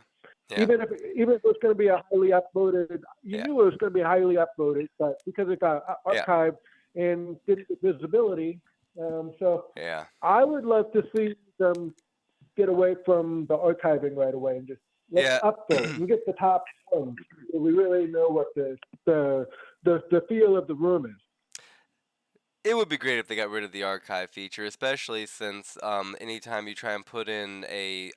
Even if it was going to be a highly upvoted, you knew it was going to be highly upvoted, but because it got archived and didn't get visibility, I would love to see them get away from the archiving right away and just let's upvote and get the top ones so we really know what the feel of the room is. It would be great if they got rid of the archive feature, especially since anytime you try and put in a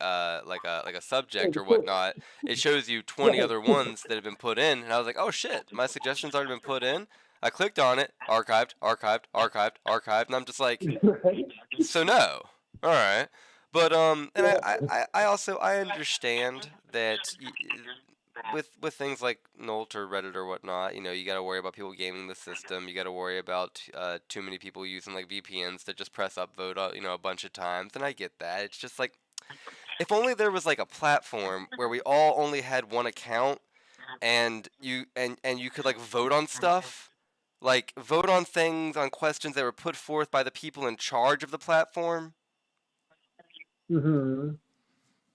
like a subject or whatnot, it shows you 20 other ones that have been put in, and I was like, oh shit, my suggestion's already been put in. I clicked on it, archived, and I'm just like, so no, all right. But and I also understand that. With things like Nolt or Reddit or whatnot, you got to worry about people gaming the system. You got to worry about too many people using like VPNs to just press upvote, a bunch of times. And I get that. It's just like, if only there was like a platform where we all only had one account, and you could like vote on stuff, like vote on things, on questions that were put forth by the people in charge of the platform.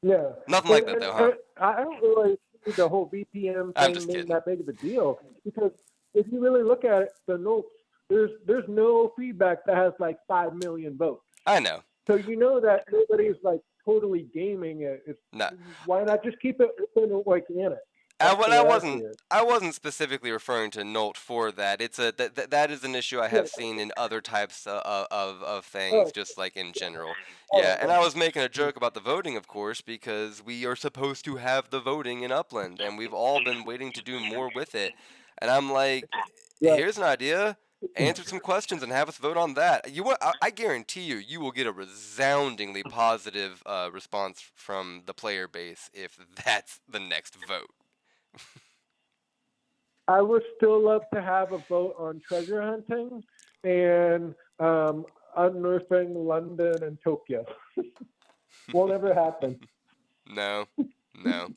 Yeah. Nothing like that, though, huh? I don't really see the whole VPN I'm thing just being kidding. that big of a deal because if you really look at it, the notes, there's no feedback that has like 5 million votes. I know. So you know that nobody's like totally gaming it. No. Why not just keep it open and organic? I, That's well, the way I see it. I wasn't specifically referring to Nolt for that. It's that is an issue I Yeah. have seen in other types of things, Oh, just like in general. oh, Yeah, and I was making a joke about the voting, of course, because we are supposed to have the voting in Upland, and we've all been waiting to do more with it. And I'm like, yeah. here's an idea. Answer some questions and have us vote on that. I guarantee you, you will get a resoundingly positive response from the player base if that's the next vote. I would still love to have a vote on treasure hunting and unearthing London and Tokyo. Won't ever happen. No, no.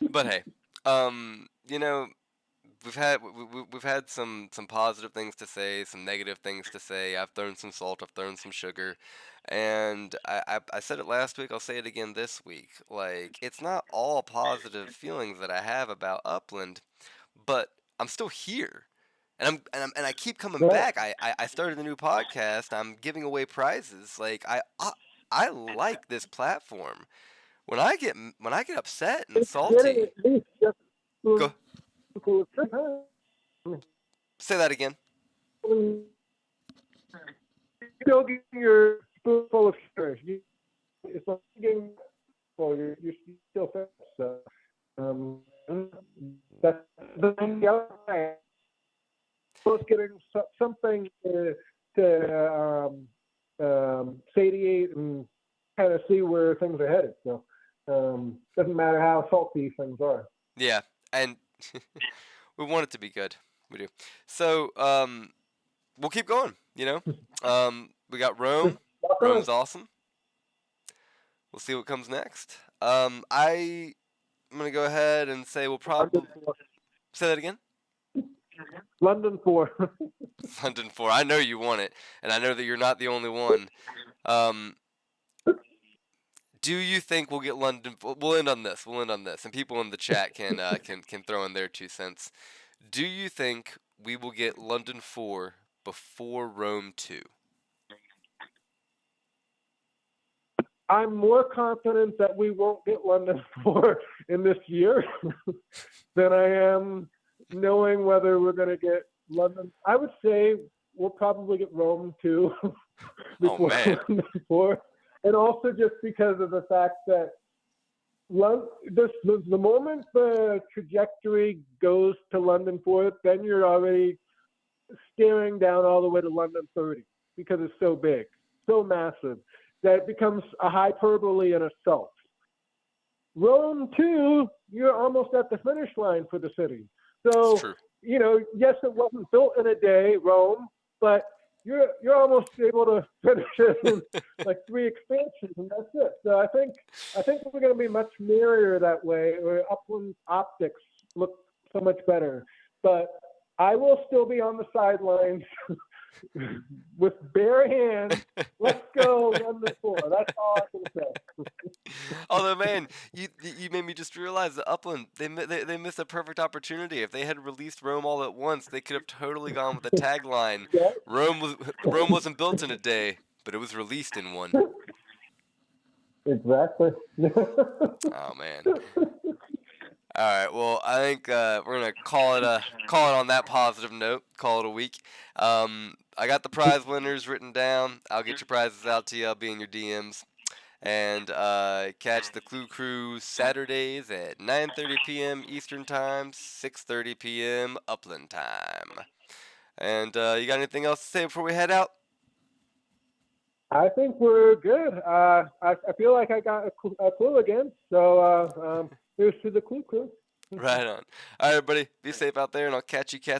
But hey, you know, we've had some positive things to say, some negative things to say. I've thrown some salt, I've thrown some sugar, and I said it last week. I'll say it again this week. Like, it's not all positive feelings that I have about Upland, but I'm still here. And I keep coming Right. back. I started a new podcast. I'm giving away prizes. Like, I like this platform. When I get upset and It's getting salty, at least just go cool. say that again. Still getting your spoonful of sugar. It's like getting full. You're still fast. So, that's the thing. The other way, just getting something to satiate and kind of see where things are headed. So, doesn't matter how salty things are. Yeah, and we want it to be good. We do. So, we'll keep going. We got Rome. Rome's awesome. We'll see what comes next. I'm gonna go ahead and say we'll probably say that again. London 4. London 4. I know you want it, and I know that you're not the only one. Do you think we'll get London? We'll end on this. We'll end on this, and people in the chat can throw in their 2 cents. Do you think we will get London 4 before Rome 2? I'm more confident that we won't get London 4 in this year than I am knowing whether we're going to get London. I would say we'll probably get Rome 2 before London 4. And also just because of the fact that the moment the trajectory goes to London 4, then you're already staring down all the way to London 30 because it's so big, so massive, that it becomes a hyperbole in itself. Rome 2, you're almost at the finish line for the city. So, yes, it wasn't built in a day, Rome, but you're almost able to finish it in like 3 expansions, and that's it. So I think we're going to be much merrier that way, where Upland optics look so much better. But I will still be on the sidelines with bare hands. Let's go London 4. That's all I can say. Although, man, you made me just realize that Upland they missed a perfect opportunity. If they had released Rome all at once, they could have totally gone with the tagline: Rome wasn't built in a day, but it was released in one. Exactly. Oh man. All right. Well, I think we're gonna call it on that positive note. Call it a week. I got the prize winners written down. I'll get your prizes out to you. I'll be in your DMs. And catch the Clue Crew Saturdays at 9:30 p.m. Eastern Time, 6:30 p.m. Upland Time. And you got anything else to say before we head out? I think we're good. I feel like I got a clue again. So here's to the Clue Crew. Right on. All right, everybody. Be safe out there, and I'll catch you cats.